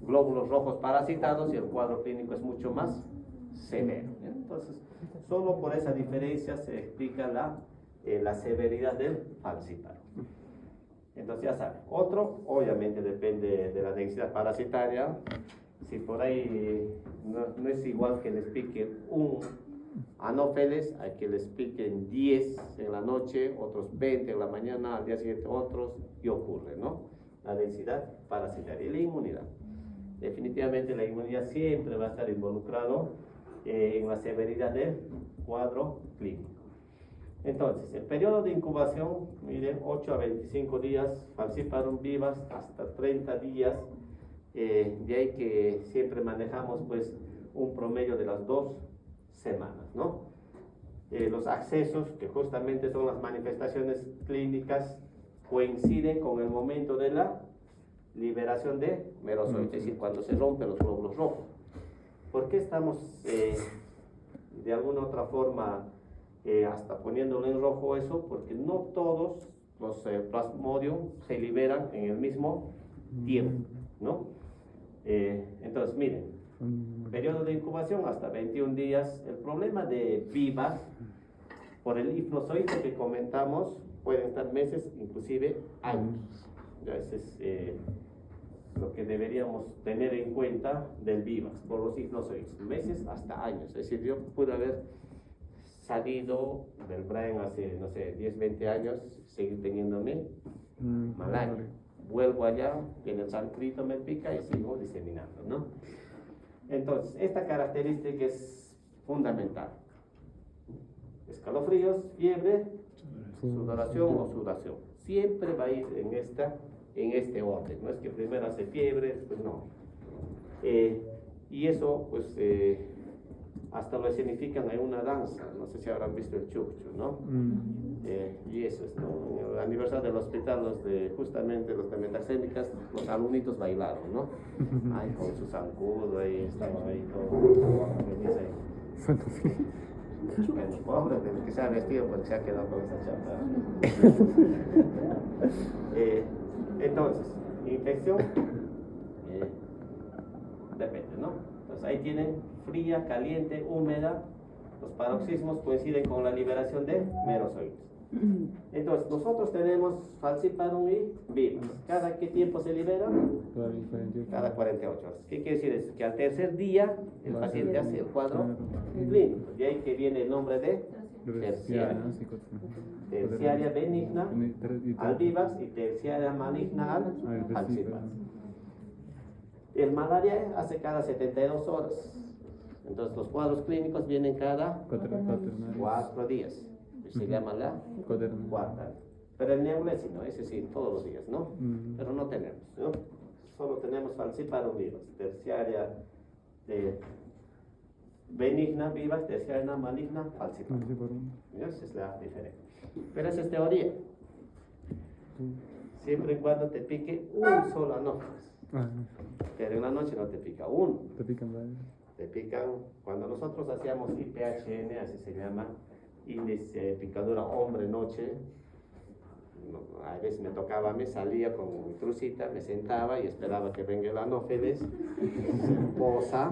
glóbulos rojos parasitados y el cuadro clínico es mucho más severo. Entonces, solo por esa diferencia se explica la severidad del falciparum. Entonces ya saben, otro obviamente depende de la densidad parasitaria. Si por ahí no es igual que les pique un anófeles, hay que les piquen 10 en la noche, otros 20 en la mañana, al día siguiente otros, y ocurre, ¿no? La densidad parasitaria y la inmunidad. Definitivamente la inmunidad siempre va a estar involucrado en la severidad del cuadro clínico. Entonces, el periodo de incubación, miren, 8 a 25 días, falciparum vivax hasta 30 días, de ahí que siempre manejamos pues un promedio de las 2 semanas, ¿no? Los accesos, que justamente son las manifestaciones clínicas, coinciden con el momento de la liberación de merozoites, es decir, cuando se rompen los glóbulos rojos. ¿Por qué estamos de alguna otra forma hasta poniéndolo en rojo eso? Porque no todos los plasmodium se liberan en el mismo tiempo, ¿no? Entonces, miren, periodo de incubación hasta 21 días. El problema de vivax, por el hipnozoide que comentamos, pueden estar meses, inclusive años. Ya ese es lo que deberíamos tener en cuenta del vivax, por los hipnozoides, meses hasta años. Es decir, yo pude haber salido del Brian hace, no sé, 10, 20 años, seguir teniéndome malaria. Vuelvo allá, en el zancrito me pica y sigo diseminando, ¿no? Entonces, esta característica es fundamental. Escalofríos, fiebre, sudoración o sudación. Siempre va a ir en este orden. No es que primero hace fiebre, después no. Y eso, pues, hasta lo escenifican en una danza. No sé si habrán visto el chucho, ¿no? Y eso es, ¿no? En el aniversario del hospital, justamente los de metaxémicas, los alumnitos bailaron, ¿no? Ay, con su zancudo, ahí estaban ahí todos. Bueno, pobre del que se ha vestido porque se ha quedado con esa chapa. Entonces, infección, depende, ¿no? Entonces ahí tienen fría, caliente, húmeda. Los paroxismos coinciden con la liberación de merozoides. Entonces, nosotros tenemos falciparum y vivax. ¿Cada qué tiempo se libera? Cada 48 horas. ¿Qué quiere decir eso? Que al tercer día el paciente hace el cuadro clínico. De ahí que viene el nombre de terciaria. Terciaria benigna al vivax y terciaria maligna al falciparum. El malaria hace cada 72 horas. Entonces los cuadros clínicos vienen cada 4 días. Se llama la cuarta. Pero el neulesi, ¿no? Ese sí, todos los días, ¿no? Pero no tenemos, ¿no? Solo tenemos falciparum vivax, terciaria benigna vivax, terciaria maligna falciparum. Esa es la diferencia. Pero esa es teoría. Siempre y cuando te pique un solo anófeles. Pero en la noche no te pica uno. Te pican varios. Te pican, cuando nosotros hacíamos IPHN, así se llama, índice de picadura hombre-noche, a veces me tocaba, me salía con mi crucita, me sentaba y esperaba que venga el anófeles, se posa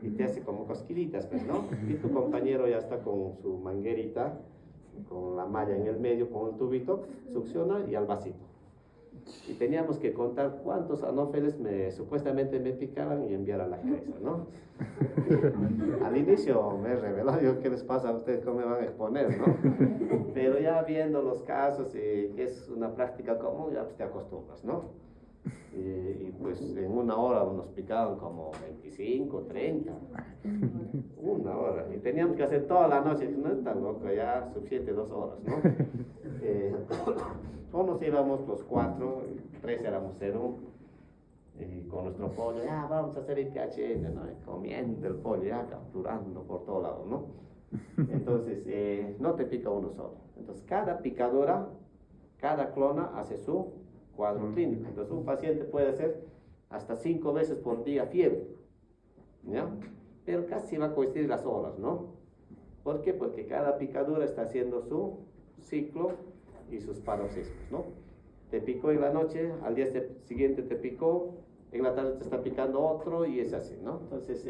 y te hace como cosquillitas, pues, ¿no? Y tu compañero ya está con su manguerita, con la malla en el medio, con el tubito, succiona y al vasito. Y teníamos que contar cuántos anófeles supuestamente me picaban y enviar a la cabeza, ¿no? Al inicio me reveló, yo, ¿qué les pasa a ustedes? ¿Cómo me van a exponer, no? Pero ya viendo los casos, que es una práctica común, ya pues te acostumbras, ¿no? Y pues en una hora nos picaban como 25, 30, una hora. Y teníamos que hacer toda la noche, no es tan loco, ya suficiente 2 horas, ¿no? Nos íbamos los 4, 3 éramos 0, con nuestro pollo, ya vamos a hacer el PHN, ¿no? Comiendo el pollo, ya capturando por todo lado, ¿no? Entonces, no te pica uno solo. Entonces, cada picadora, cada clona hace su cuadro clínico. Entonces, un paciente puede hacer hasta 5 veces por día fiebre, ¿ya? Pero casi va a coincidir las horas, ¿no? ¿Por qué? Porque cada picadura está haciendo su ciclo y sus paroxismos, ¿no? Te picó en la noche, al día siguiente te picó, en la tarde te está picando otro y es así, ¿no? Entonces,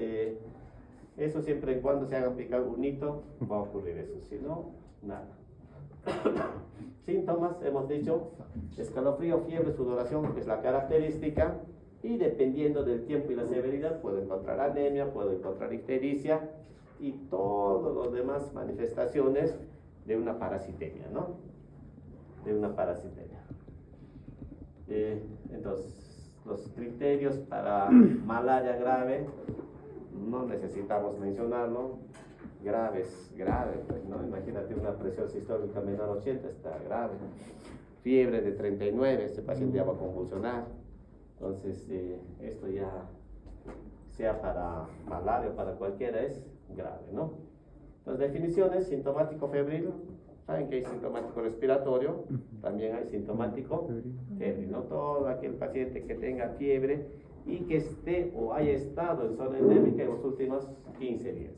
eso siempre y cuando se haga picar un hito, va a ocurrir eso, si no, nada. Síntomas, hemos dicho, escalofrío, fiebre, sudoración es la característica y dependiendo del tiempo y la severidad puedo encontrar anemia, puedo encontrar ictericia y todas las demás manifestaciones de una parasitemia, ¿no? De una parasitemia. Entonces, los criterios para malaria grave, no necesitamos mencionarlo, graves, ¿no? Imagínate una presión sistólica menor a 80, está grave. Fiebre de 39, este paciente ya va a convulsionar. Entonces, esto ya, sea para malaria o para cualquiera, es grave, ¿no? Las definiciones, sintomático febril, saben que hay sintomático respiratorio, también hay sintomático febril, ¿no? Todo aquel paciente que tenga fiebre y que esté o haya estado en zona endémica en los últimos 15 días.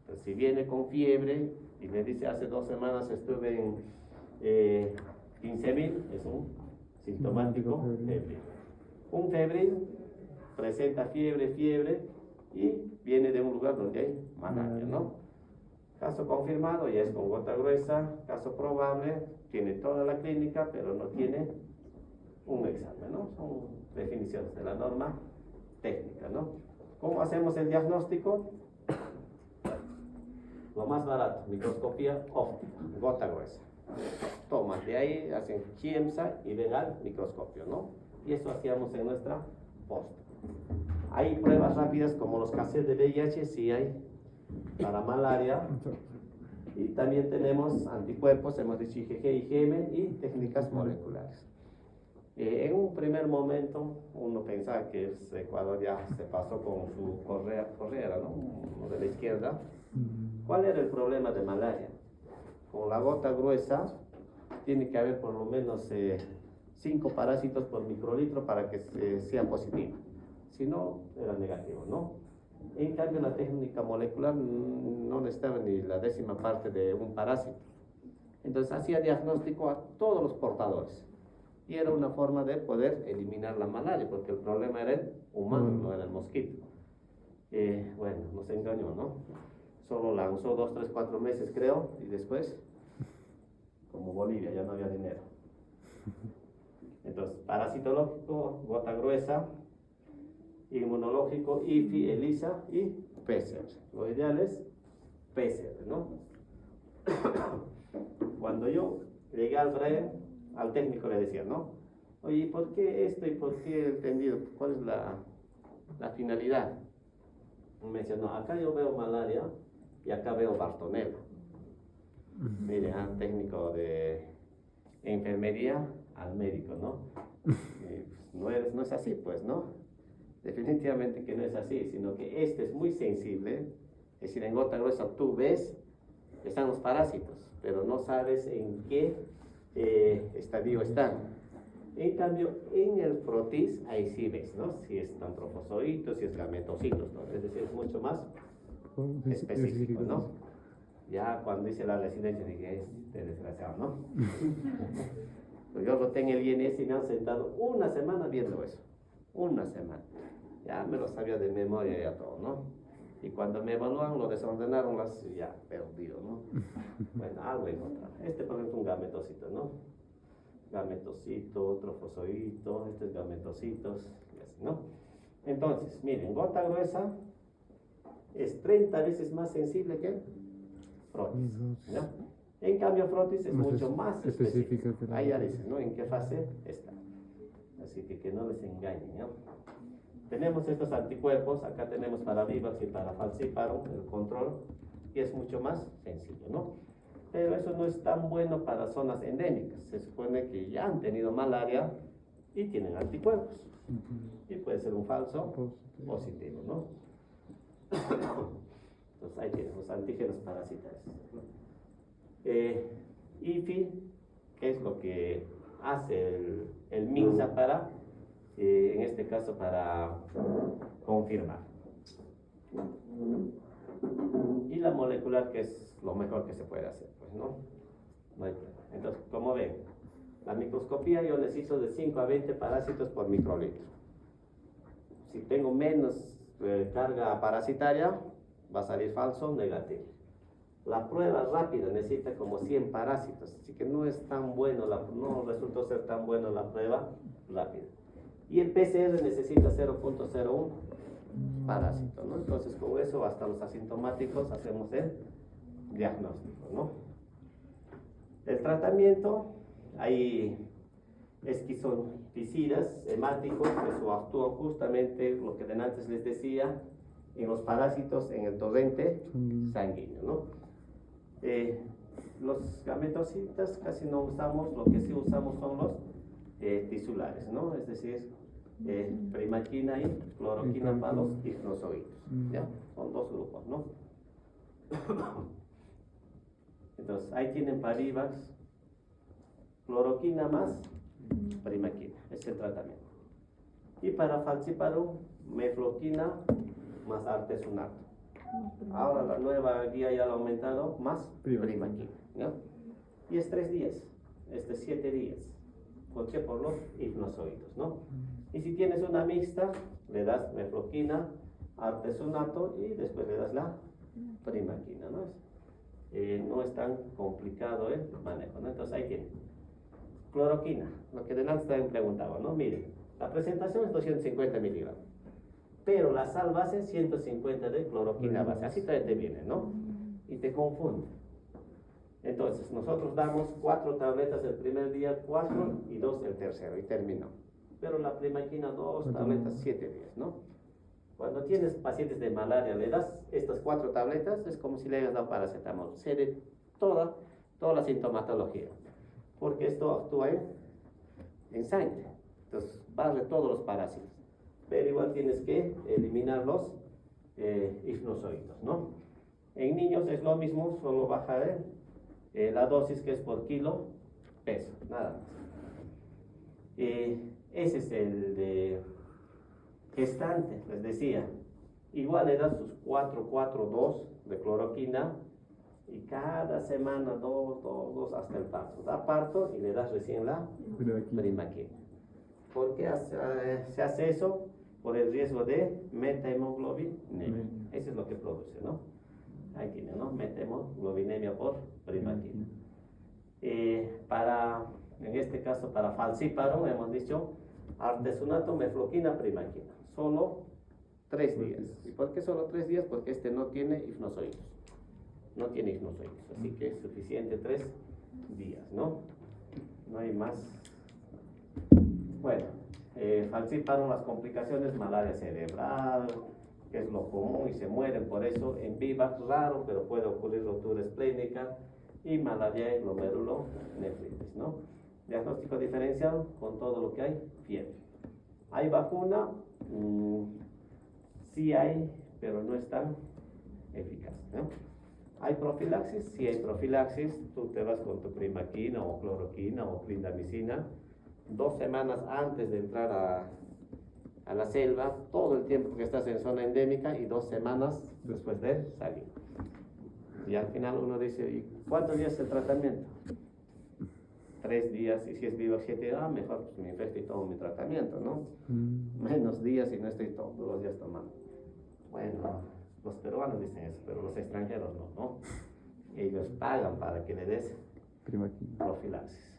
Entonces, si viene con fiebre y me dice hace 2 semanas estuve en 15.000, es un sintomático febril. Un febril presenta fiebre y viene de un lugar donde hay malaria, ¿no? Caso confirmado ya es con gota gruesa, caso probable, tiene toda la clínica, pero no tiene un examen, ¿no? Son definiciones de la norma técnica, ¿no? ¿Cómo hacemos el diagnóstico? Lo más barato, microscopía óptica, gota gruesa. Toman de ahí, hacen Chiemsa y ven al microscopio, ¿no? Y eso hacíamos en nuestra post. Hay pruebas rápidas como los cassettes de VIH, sí hay, para malaria. Y también tenemos anticuerpos, hemos dicho IgG, IgM y técnicas moleculares. En un primer momento uno pensaba que Ecuador ya se pasó con su Correa, ¿no? Uno de la izquierda. ¿Cuál era el problema de malaria? Con la gota gruesa tiene que haber por lo menos 5 parásitos por microlitro para que sea positivo. Si no, era negativo, ¿no? En cambio, la técnica molecular no necesitaba ni la 10ª parte de un parásito. Entonces, hacía diagnóstico a todos los portadores. Y era una forma de poder eliminar la malaria, porque el problema era el humano, no era el mosquito. Bueno, nos engañó, ¿no? Solo la usó 2, 3, 4 meses, creo, y después, como Bolivia, ya no había dinero. Entonces, parasitológico, gota gruesa, inmunológico, IFI, ELISA y PCR. Lo ideal es PCR, ¿no? Cuando yo llegué al BRAE, al técnico le decía, ¿no? Oye, ¿por qué esto y por qué el tendido? ¿Cuál es la finalidad? Me decía, no, acá yo veo malaria y acá veo Bartonella. Mire, al técnico de enfermería al médico, ¿no? No es así, pues, ¿no? Definitivamente que no es así, sino que este es muy sensible. Es decir, en gota gruesa tú ves que están los parásitos, pero no sabes en qué estadio están. En cambio, en el frotis, ahí sí ves, ¿no? Si es antropozoitos, si es gametocitos, ¿no? Es decir, es mucho más específico, ¿no? Ya cuando hice la residencia dije, este desgraciado, ¿no? Pues yo lo tengo el INS y me han sentado una semana viendo eso. Una semana. Ya me lo sabía de memoria ya todo, ¿no? Y cuando me evalúan, lo desordenaron, ya perdido, ¿no? Bueno, algo en otra. Este, por ejemplo, un gametocito, ¿no? Gametocito, trofozoito, este es gametocitos, y así, ¿no? Entonces, miren, gota gruesa es 30 veces más sensible que frotis, ¿no? En cambio, frotis es mucho más específica. Ahí ya dice, ¿no? ¿En qué fase está? Así que no les engañen, ¿no? Tenemos estos anticuerpos, acá tenemos para Vivax y para Falciparum, el control, y es mucho más sencillo, ¿no? Pero eso no es tan bueno para zonas endémicas. Se supone que ya han tenido malaria y tienen anticuerpos. Y puede ser un falso positivo, ¿no? Entonces ahí tenemos antígenos parasitarios. IFI, ¿qué es lo que hace el MINSA para, en este caso, para confirmar? Y la molecular, que es lo mejor que se puede hacer, pues, ¿no? No hay problema. Entonces, como ven, la microscopía yo les hizo de 5 a 20 parásitos por microlitro. Si tengo menos carga parasitaria, va a salir falso, negativo. La prueba rápida necesita como 100 parásitos, así que no es tan bueno, no resultó ser tan buena la prueba rápida. Y el PCR necesita 0.01 parásito, ¿no? Entonces con eso hasta los asintomáticos hacemos el diagnóstico, ¿no? El tratamiento, hay esquizoficidas hemáticos que actúan justamente lo que de antes les decía en los parásitos en el torrente sanguíneo, ¿no? Los gametocitas casi no usamos, lo que sí usamos son los tisulares, ¿no? Es decir, primaquina y cloroquina para los ifnozoides, ¿ya? Son dos grupos, ¿no? Entonces, ahí tienen para Vivax, cloroquina más primaquina, es el tratamiento. Y para Falciparum, mefloquina más artesunato. Ahora la nueva guía ya la ha aumentado, más primaquina, ¿no? Y es 3 días, 7 días. ¿Por qué? Por los ifnozoides, ¿no? Y si tienes una mixta, le das mefloquina, artesunato y después le das la primaquina, ¿no? No es tan complicado el manejo, ¿no? Entonces ahí tienen. Cloroquina, lo que delante también preguntaba, ¿no? Miren, la presentación es 250 miligramos, pero la sal base es 150 de cloroquina base, así también te viene, ¿no? Y te confunde. Entonces, nosotros damos 4 tabletas el primer día, 4 y 2 el tercero, y terminó. Pero la primaquina 2 tabletas 7 días, ¿no? Cuando tienes pacientes de malaria, le das estas 4 tabletas, es como si le hayas dado paracetamol. Se de toda la sintomatología, porque esto actúa en sangre. Entonces, barre todos los parásitos. Pero igual tienes que eliminar los ifnozoides, ¿no? En niños es lo mismo, solo bajar la dosis que es por kilo peso, nada más. Ese es el de gestante, les decía. Igual le das sus 4-4-2 de cloroquina y cada semana 2 hasta el parto. Da parto y le das recién la primaquina. ¿Por qué se hace eso? Por el riesgo de metahemoglobinemia. Eso es lo que produce, ¿no? Ahí tiene, ¿no? Metahemoglobinemia por primaquina. En este caso, para Falciparum, hemos dicho artesunato, mefloquina, primaquina. Solo 3 días. ¿Y por qué solo 3 días? Porque este no tiene ifnozoides. No tiene ifnozoides. Así que es suficiente 3 días, ¿no? No hay más. Bueno, Falciparum, las complicaciones, malaria cerebral, que es lo común y se mueren por eso. En Vivax, raro, pero puede ocurrir rotura esplénica y malaria y glomerulonefritis, ¿no? Diagnóstico diferencial con todo lo que hay, fiebre. ¿Hay vacuna? Sí hay, pero no es tan eficaz, ¿no? ¿Hay profilaxis? Sí hay profilaxis. Tú te vas con tu primaquina o cloroquina o clindamicina 2 semanas antes de entrar a la selva, todo el tiempo que estás en zona endémica y 2 semanas después de salir. Y al final uno dice, ¿y cuántos días el tratamiento? 3 días, y si es vivo 7 días, mejor pues, me infecto y tomo mi tratamiento, ¿no? Menos días y no estoy todos los días tomando. Bueno, los peruanos dicen eso, pero los extranjeros no, ¿no? Ellos pagan para que le des profilaxis.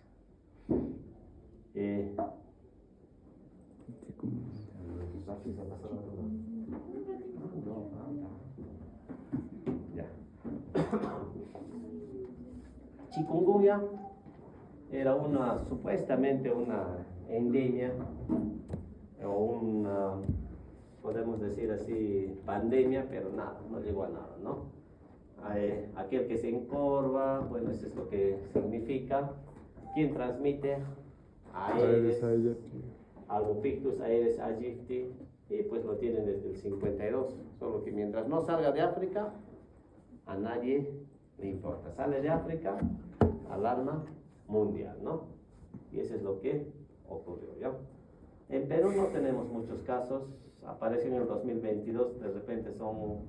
Ya. Chikungunya era supuestamente una endemia o una, podemos decir así, pandemia, pero nada, no llegó a nada, ¿no? Aquel que se encorva, bueno, eso es lo que significa. ¿Quién transmite? Aedes albopictus, Aedes aegypti, y pues lo tienen desde el 52, solo que mientras no salga de África, a nadie le importa. Sale de África, alarma mundial, ¿no? Y eso es lo que ocurrió, ¿ya? En Perú no tenemos muchos casos, apareció en el 2022, de repente son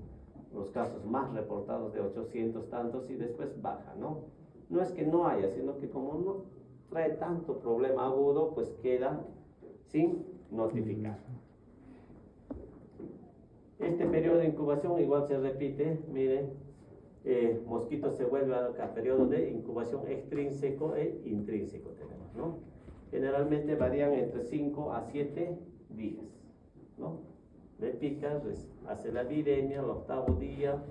los casos más reportados de 800 tantos y después baja, ¿no? No es que no haya, sino que como no trae tanto problema agudo, pues queda sin notificar. Este periodo de incubación igual se repite, miren, mosquito se vuelve a periodo de incubación extrínseco e intrínseco tenemos, ¿no? Generalmente varían entre 5 a 7 días, ¿no? Le pica, hace la viremia, el 8º día.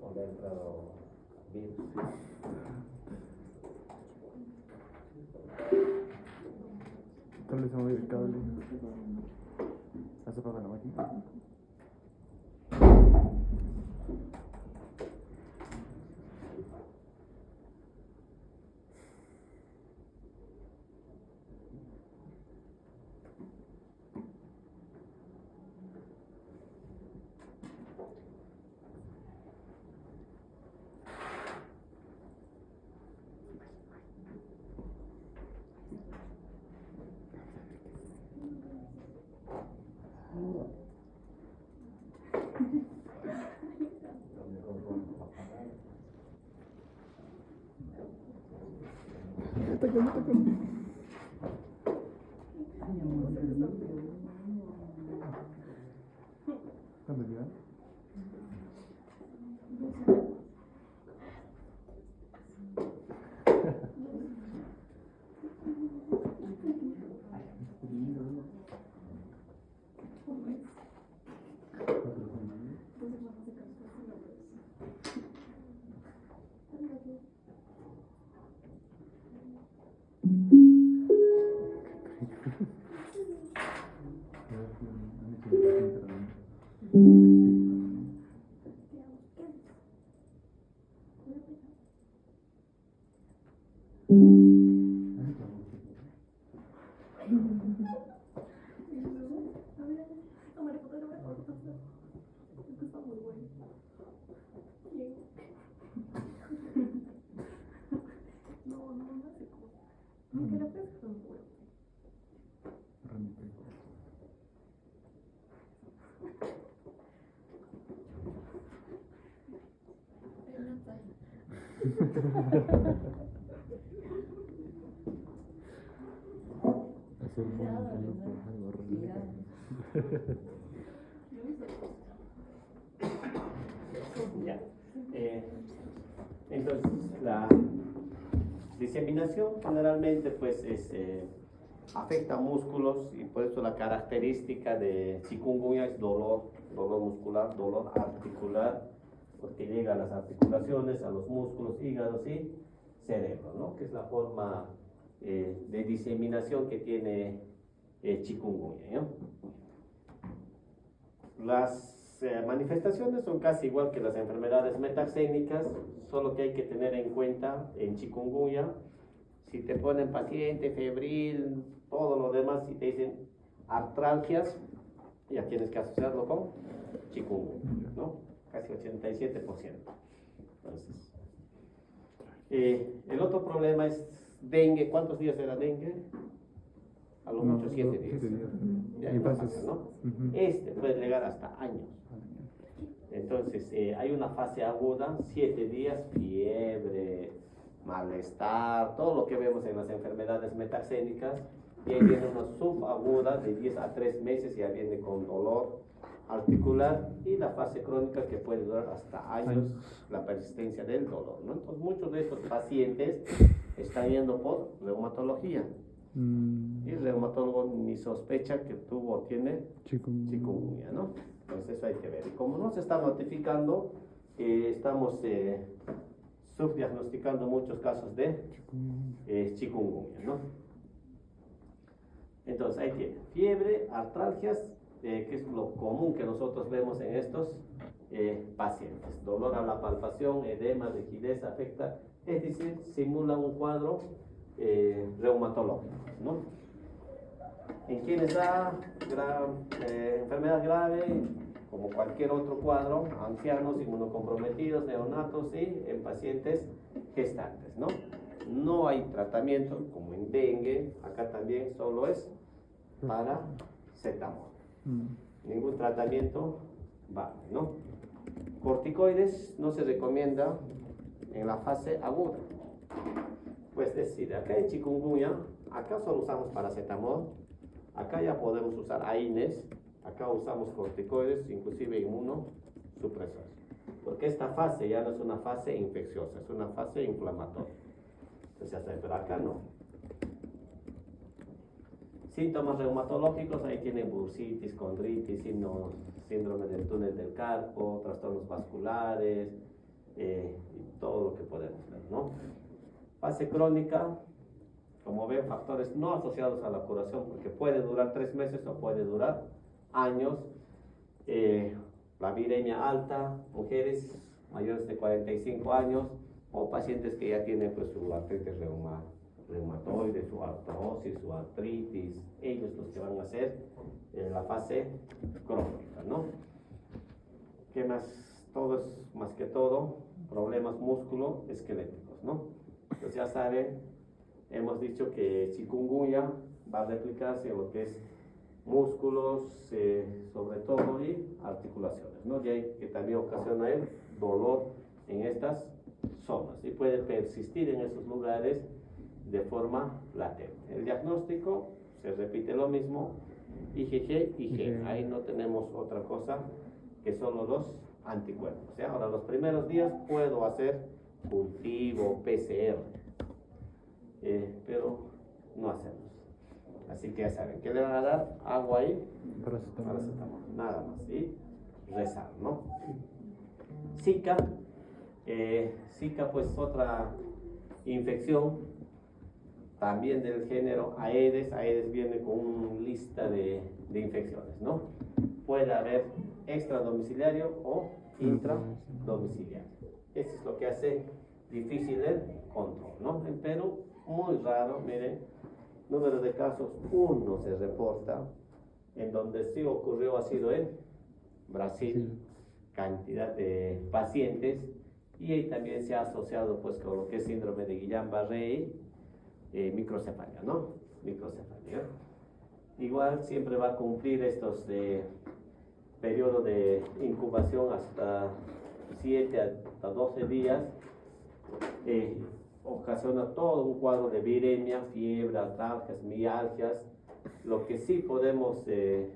¿Dónde ha entrado virus? Tal vez se mueve el cable. ¿Hace pasar la máquina? ¿Dónde vive? Ya. Entonces, la diseminación generalmente pues afecta músculos y por eso la característica de chikungunya es dolor muscular, dolor articular, porque llega a las articulaciones, a los músculos, hígados y cerebro, ¿no? Que es la forma de diseminación que tiene chikungunya, ¿no? Las manifestaciones son casi igual que las enfermedades metaxénicas, solo que hay que tener en cuenta en chikungunya, si te ponen paciente, febril, todo lo demás, si te dicen artralgias, ya tienes que asociarlo con chikungunya, ¿no? Casi 87%. Entonces, El otro problema es dengue. ¿Cuántos días era dengue? A lo mucho 7 días. 7 días. Ya, Y no pasas. pasa, ¿no? Ujú. Este puede llegar hasta años. Entonces, hay una fase aguda, 7 días, fiebre, malestar, todo lo que vemos en las enfermedades metaxénicas. Y ahí viene una subaguda de 10 a 3 meses, ya viene con dolor articular, y la fase crónica que puede durar hasta años, la persistencia del dolor, ¿no? Entonces, muchos de estos pacientes están yendo por reumatología. Y el reumatólogo ni sospecha que tuvo o tiene chikungunya, ¿no? Entonces eso hay que ver. Y como no se está notificando, estamos subdiagnosticando muchos casos de chikungunya, ¿no? Entonces ahí tiene fiebre, artralgias, que es lo común que nosotros vemos en estos pacientes. Dolor a la palpación, edema, rigidez, afecta, es decir, simula un cuadro reumatológico, ¿no? En quienes da enfermedad grave, como cualquier otro cuadro, ancianos, inmunocomprometidos, neonatos y en pacientes gestantes, ¿no? No hay tratamiento, como en dengue, acá también solo es paracetamol. Ningún tratamiento vale, ¿no? Corticoides no se recomienda en la fase aguda. Pues decir, acá en chikungunya, acá solo usamos paracetamol, acá ya podemos usar AINES, acá usamos corticoides, inclusive inmunosupresores. Porque esta fase ya no es una fase infecciosa, es una fase inflamatoria. Entonces, pero acá no. Síntomas reumatológicos, ahí tienen bursitis, condritis, síndrome del túnel del carpo, trastornos vasculares, y todo lo que podemos ver, ¿no? Fase crónica, como ven, factores no asociados a la curación, porque puede durar 3 meses o puede durar años. La viremia alta, mujeres mayores de 45 años o pacientes que ya tienen pues, su artritis reumatoide, su artrosis, su artritis, ellos los que van a hacer la fase crónica, ¿no? ¿Qué más? Todo es, más que todo, problemas musculoesqueléticos, ¿no? Entonces ya saben, hemos dicho que chikungunya va a replicarse en lo que es músculos, sobre todo, y articulaciones, ¿no? Y ahí que también ocasiona el dolor en estas zonas y puede persistir en esos lugares de forma latente. El diagnóstico se repite lo mismo, IgG, IG. Ahí no tenemos otra cosa que solo los anticuerpos. O sea, ahora los primeros días puedo hacer cultivo, PCR, pero no hacemos. Así que ya saben, ¿qué le van a dar? Agua y paracetamol, nada más, y rezar, ¿no? Zika, Zika pues otra infección, también del género Aedes. Aedes viene con una lista de infecciones, ¿no? Puede haber extradomiciliario o intradomiciliario. Eso es lo que hace difícil el control, ¿no? En Perú, muy raro, miren, número de casos 1 se reporta, en donde sí ocurrió ha sido en Brasil, cantidad de pacientes, y ahí también se ha asociado pues con lo que es síndrome de Guillain-Barré, microcefalia, ¿no? Microcefalia. Igual siempre va a cumplir estos periodo de incubación hasta 7 hasta 12 días, ocasiona todo un cuadro de viremia, fiebre, artralgias, mialgias. Lo que sí podemos de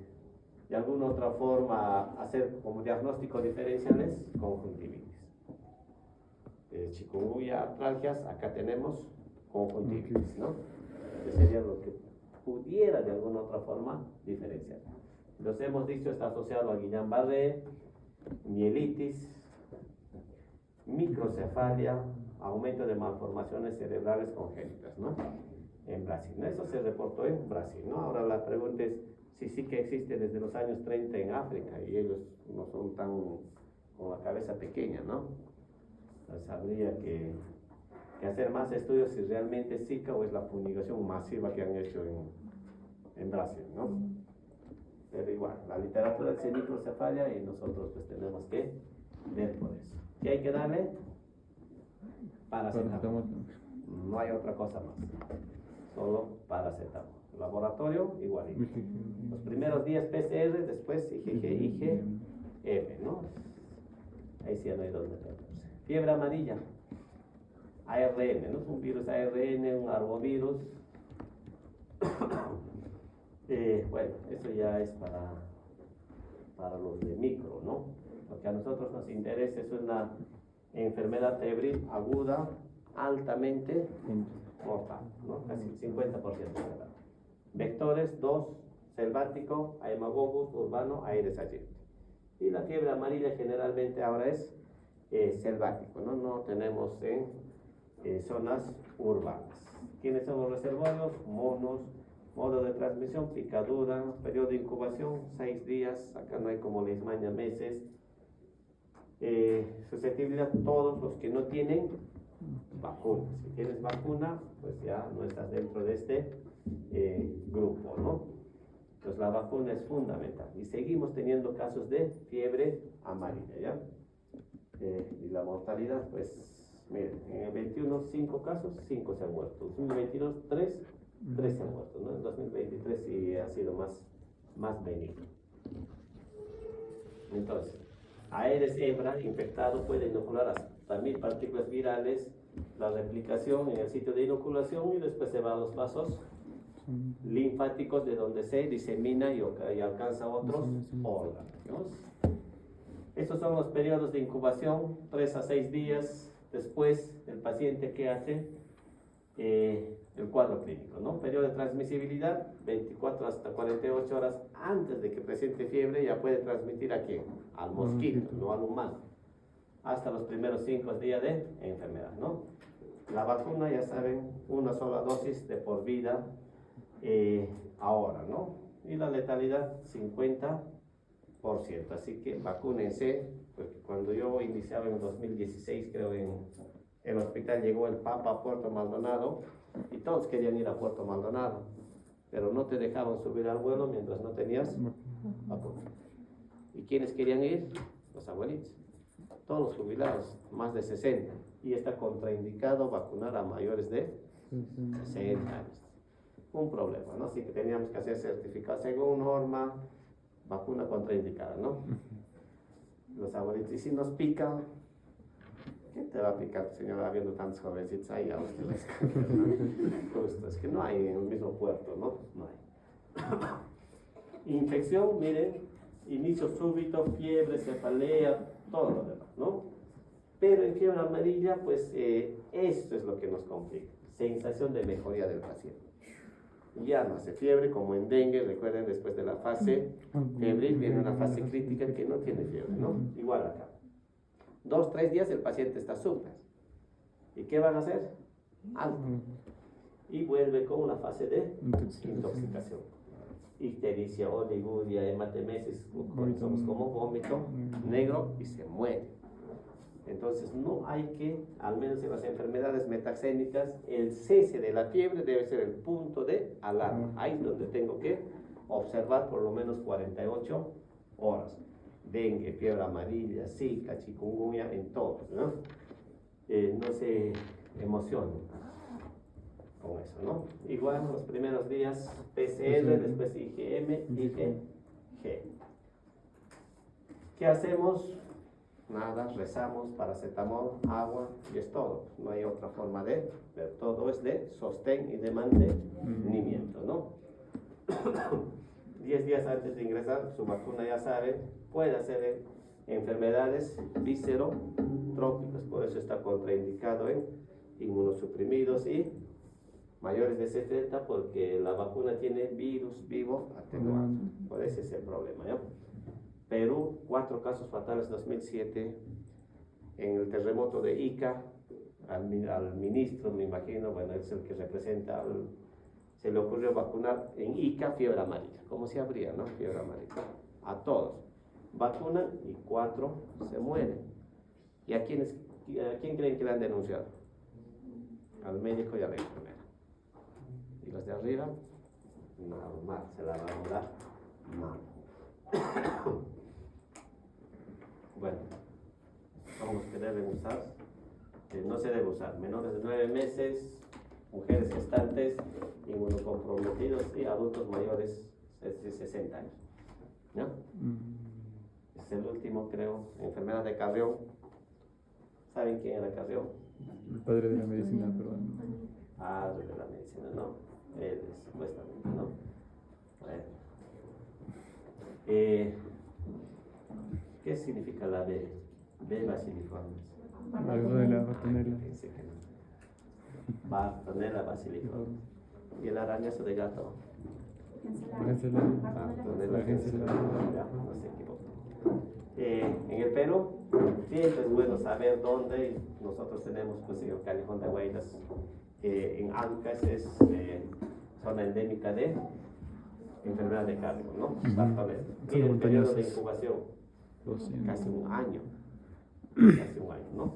alguna otra forma hacer como diagnóstico diferencial es conjuntivitis. Chikungunya, artralgias, acá tenemos conjuntivitis, ¿no? Que sería lo que pudiera de alguna otra forma diferenciar. Los hemos dicho, está asociado a Guillain-Barré, mielitis, microcefalia, aumento de malformaciones cerebrales congénitas, ¿no? En Brasil, ¿no? Eso se reportó en Brasil, ¿no? Ahora la pregunta es si sí que existe desde los años 30 en África y ellos no son tan con la cabeza pequeña, ¿no? Entonces habría que hacer más estudios si realmente es Zika o es la fumigación masiva que han hecho en Brasil, ¿no? Pero igual, la literatura dice microcefalia y nosotros pues tenemos que ver por eso. ¿Qué hay que darle? paracetamol. No hay otra cosa más. Solo paracetamol. Laboratorio, igualito. Los primeros días PCR, después IgG, IgM, ¿no? Ahí sí ya no hay dónde perderse. Fiebre amarilla. ARN, ¿no? Es un virus ARN, un arbovirus. Bueno, eso ya es para los de micro, ¿no? Lo que a nosotros nos interesa es una enfermedad febril aguda, altamente mortal, ¿no? Casi el 50% de la. Vectores, 2, selvático, Haemococcus, urbano, Aedes aegypti. Y la fiebre amarilla generalmente ahora es selvático, ¿no? No tenemos en zonas urbanas. ¿Quiénes son los reservorios? Monos. Modo de transmisión, picadura, periodo de incubación, 6 días, acá no hay como leishmania meses. Susceptibilidad, todos los que no tienen vacuna. Si tienes vacuna, pues ya no estás dentro de este grupo, ¿no? Entonces la vacuna es fundamental. Y seguimos teniendo casos de fiebre amarilla, ¿ya? Y la mortalidad, pues, miren, en el 21, 5 casos, 5 se han muerto. En 2022, 3 se han muerto, ¿no? En 2023 sí ha sido más benigno. Entonces, Aedes hembra infectado puede inocular hasta 1000 partículas virales, la replicación en el sitio de inoculación y después se va a los vasos linfáticos de donde se disemina y alcanza otros órganos. Estos son los periodos de incubación, 3 a 6 días después el paciente que hace el cuadro clínico, ¿no? Periodo de transmisibilidad, 24 hasta 48 horas antes de que presente fiebre, ya puede transmitir a quién, al mosquito, no al humano, hasta los primeros 5 días de enfermedad, ¿no? La vacuna, ya saben, una sola dosis de por vida ahora, ¿no? Y la letalidad, 50%, así que vacúnense, porque cuando yo iniciaba en 2016, creo en el hospital llegó el Papa a Puerto Maldonado y todos querían ir a Puerto Maldonado, pero no te dejaban subir al vuelo mientras no tenías vacuna. ¿Y quiénes querían ir? Los abuelitos, todos los jubilados, más de 60, y está contraindicado vacunar a mayores de 60 años. Un problema, ¿no? Así que teníamos que hacer certificado según norma, vacuna contraindicada, ¿no? Los abuelitos, y si nos pica, ¿qué te va a picar, señora, habiendo tantos jovencitos ahí a ustedes? Justo, es que no hay en el mismo puerto, ¿no? No hay. Infección, miren, inicio súbito, fiebre, cefalea, todo lo demás, ¿no? Pero en fiebre amarilla, pues esto es lo que nos complica. Sensación de mejoría del paciente. Ya no hace fiebre, como en dengue, recuerden, después de la fase febril viene una fase crítica que no tiene fiebre, ¿no? Igual acá. 2, 3 días el paciente está súper. ¿Y qué van a hacer? Alto. Y vuelve con una fase de intoxicación. Ictericia, oliguria, hematemesis, somos como vómito negro y se muere. Entonces no hay que, al menos en las enfermedades metaxénicas, el cese de la fiebre debe ser el punto de alarma. Ahí es donde tengo que observar por lo menos 48 horas. Dengue, fiebre amarilla, zika, chikungunya, en todos, ¿no? No se emocionen con eso, ¿no? Igual los primeros días PCR, después IgM, IgG. ¿Qué hacemos? Nada, rezamos, paracetamol, agua y es todo. No hay otra forma de ver. Todo es de sostén y de mantenimiento, ¿no? 10 días antes de ingresar, su vacuna ya saben, puede hacer enfermedades viscerotrópicas, por eso está contraindicado en inmunosuprimidos y mayores de 70 porque la vacuna tiene virus vivo atenuado, por ese es el problema, ¿no? Perú, 4 casos fatales 2007, en el terremoto de Ica, al ministro, me imagino, bueno, es el que representa, se le ocurrió vacunar en Ica fiebre amarilla, como si habría, ¿no? Fiebre amarilla, a todos, vacunan y 4 se mueren. ¿Y a quién creen que le han denunciado? Al médico y a la enfermera. Y los de arriba, normal, se la van a dar mal. Bueno, vamos que deben usar no se debe usar. Menores de 9 meses, mujeres gestantes, inmunocomprometidos y adultos mayores de 60 años. ¿No? Es el último, creo, enfermedad de Carrión. ¿Saben quién era Carrión? El padre de la medicina peruana. Padre de la medicina, no. Él es, supuestamente, ¿no? Bueno. ¿Qué significa la B? B basiliformes. Algo de la Bartonella. Dice que no. Bartonella basiliformes. Y el arañazo de gato. La agencia de la Ya, no se equivoca. En el Perú, siempre es bueno saber dónde. Nosotros tenemos, pues, en el Callejón de Huaylas, en Ancash es zona endémica de enfermedad de Carrión, ¿no? Bartonella. Y el periodo de incubación, casi un año, ¿no?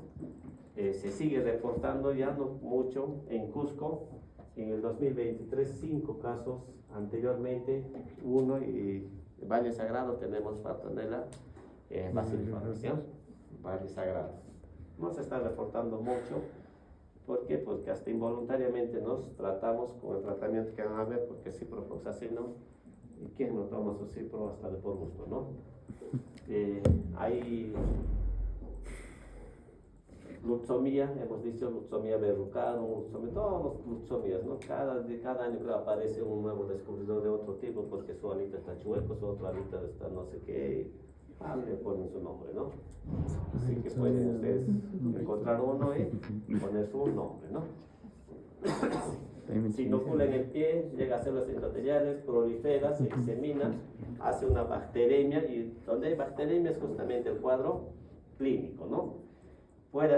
Se sigue reportando ya no mucho en Cusco. En el 2023, 5 casos, anteriormente 1, y en Valle Sagrado tenemos Bartonella basiliformes, ¿sí? Valle Sagrado. No se está reportando mucho. ¿Por qué? Porque hasta involuntariamente nos tratamos con el tratamiento que van a ver, porque ciprofloxacino, ¿y quién no toma su cipro hasta de por gusto, no? Hay luxomía, hemos dicho luxomía verrucano, todos los luxomías, ¿no? Cada año creo aparece un nuevo descubridor de otro tipo, porque su alita está chueco, su otra alita está no sé qué, le ponen su nombre, ¿no? Así que pueden ustedes encontrar uno y poner su nombre, ¿no? Si inocula en el pie, llega a células endoteliales, prolifera, se disemina, hace una bacteremia, y donde hay bacteremia es justamente el cuadro clínico, ¿no? Puede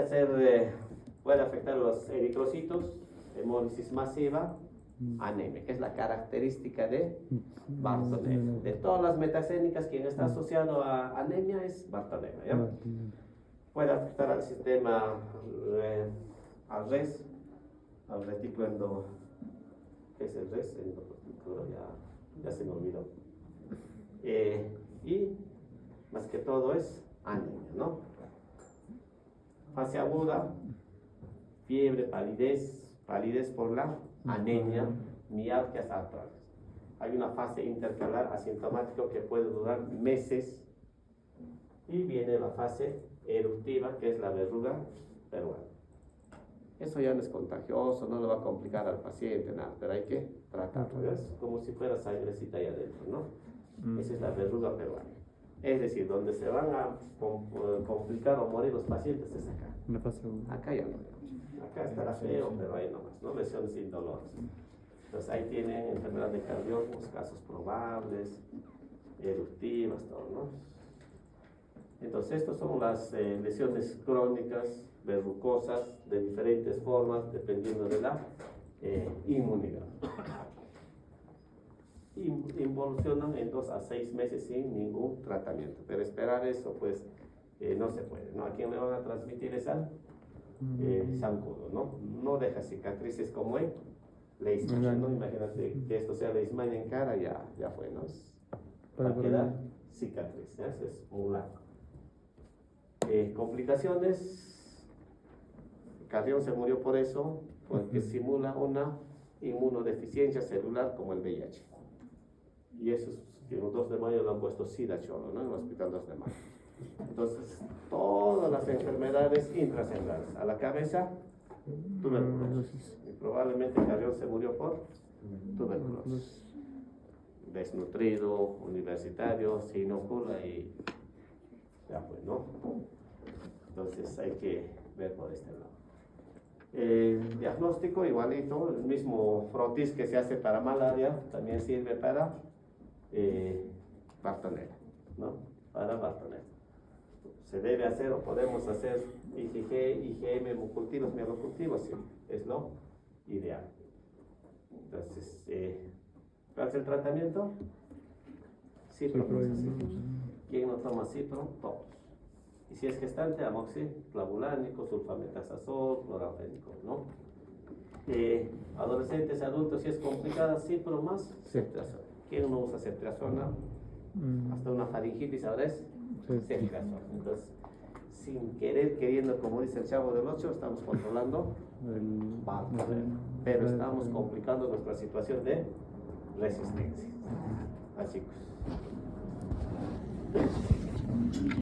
afectar los eritrocitos, hemólisis masiva, anemia, que es la característica de Bartonella. De todas las metacénicas, quien está asociado a anemia es Bartonella, ¿ya? Puede afectar al sistema, al res, al retículo endo... ¿Qué es el res? Endoretículo, ya se me olvidó. Y más que todo es anemia, ¿no? Fase aguda, fiebre, palidez por la anemia, mialgias artrales. Hay una fase intercalar asintomática que puede durar meses, y viene la fase eruptiva, que es la verruga peruana. Eso ya no es contagioso, no le va a complicar al paciente, nada, pero hay que tratarlo, es como si fuera sangrecita ahí adentro, ¿no? Esa es la verruga peruana. Es decir, donde se van a complicar o morir los pacientes es acá. Acá ya no. Acá estará feo, pero ahí nomás, ¿no? Lesiones sin dolores. Entonces ahí tienen enfermedad de Carrión, los casos probables, eruptivas, todo, ¿no? Entonces estas son las lesiones crónicas, verrucosas, de diferentes formas, dependiendo de la inmunidad. Involucionan en 2 a 6 meses sin ningún tratamiento, pero esperar eso pues no se puede, ¿no? ¿A quién le van a transmitir esa? Zancudo, ¿no? No deja cicatrices como en leishmania, ¿no? Imagínate que esto sea leishmania en cara, ya fue, ¿no? Va a quedar cicatriz, ¿ya? Eso es un blanco. Complicaciones, Carrión se murió por eso, porque simula una inmunodeficiencia celular como el VIH. Y eso es que el 2 de mayo lo han puesto SIDA Cholo, ¿no? En el hospital 2 de mayo. Entonces, todas las enfermedades intracelulares. A la cabeza, tuberculosis. Y probablemente Carrión se murió por tuberculosis. Desnutrido, universitario, se inocula y ya fue, ¿no? Entonces hay que ver por este lado. El diagnóstico igualito, el mismo frotis que se hace para malaria, también sirve para Bartonella, ¿no? Para Bartonella. Se debe hacer o podemos hacer IgG, IgM, hemocultivos, mielocultivos, sí, es lo ideal. Entonces, ¿cuál es el tratamiento? Ciprofloxacino. ¿Quién no toma cipro? Todos. Y si es gestante, amoxiclavulánico, sulfametazazol, clorafénico, ¿no? Adolescentes, adultos, si es complicada, cipro más ceftriaxona. ¿Quién no usa ceftriaxona? Hasta una faringitis ahora es ceftriaxona. Entonces, sin querer, queriendo, como dice el Chavo del 8, estamos controlando, pero estamos complicando nuestra situación de resistencia. Así pues.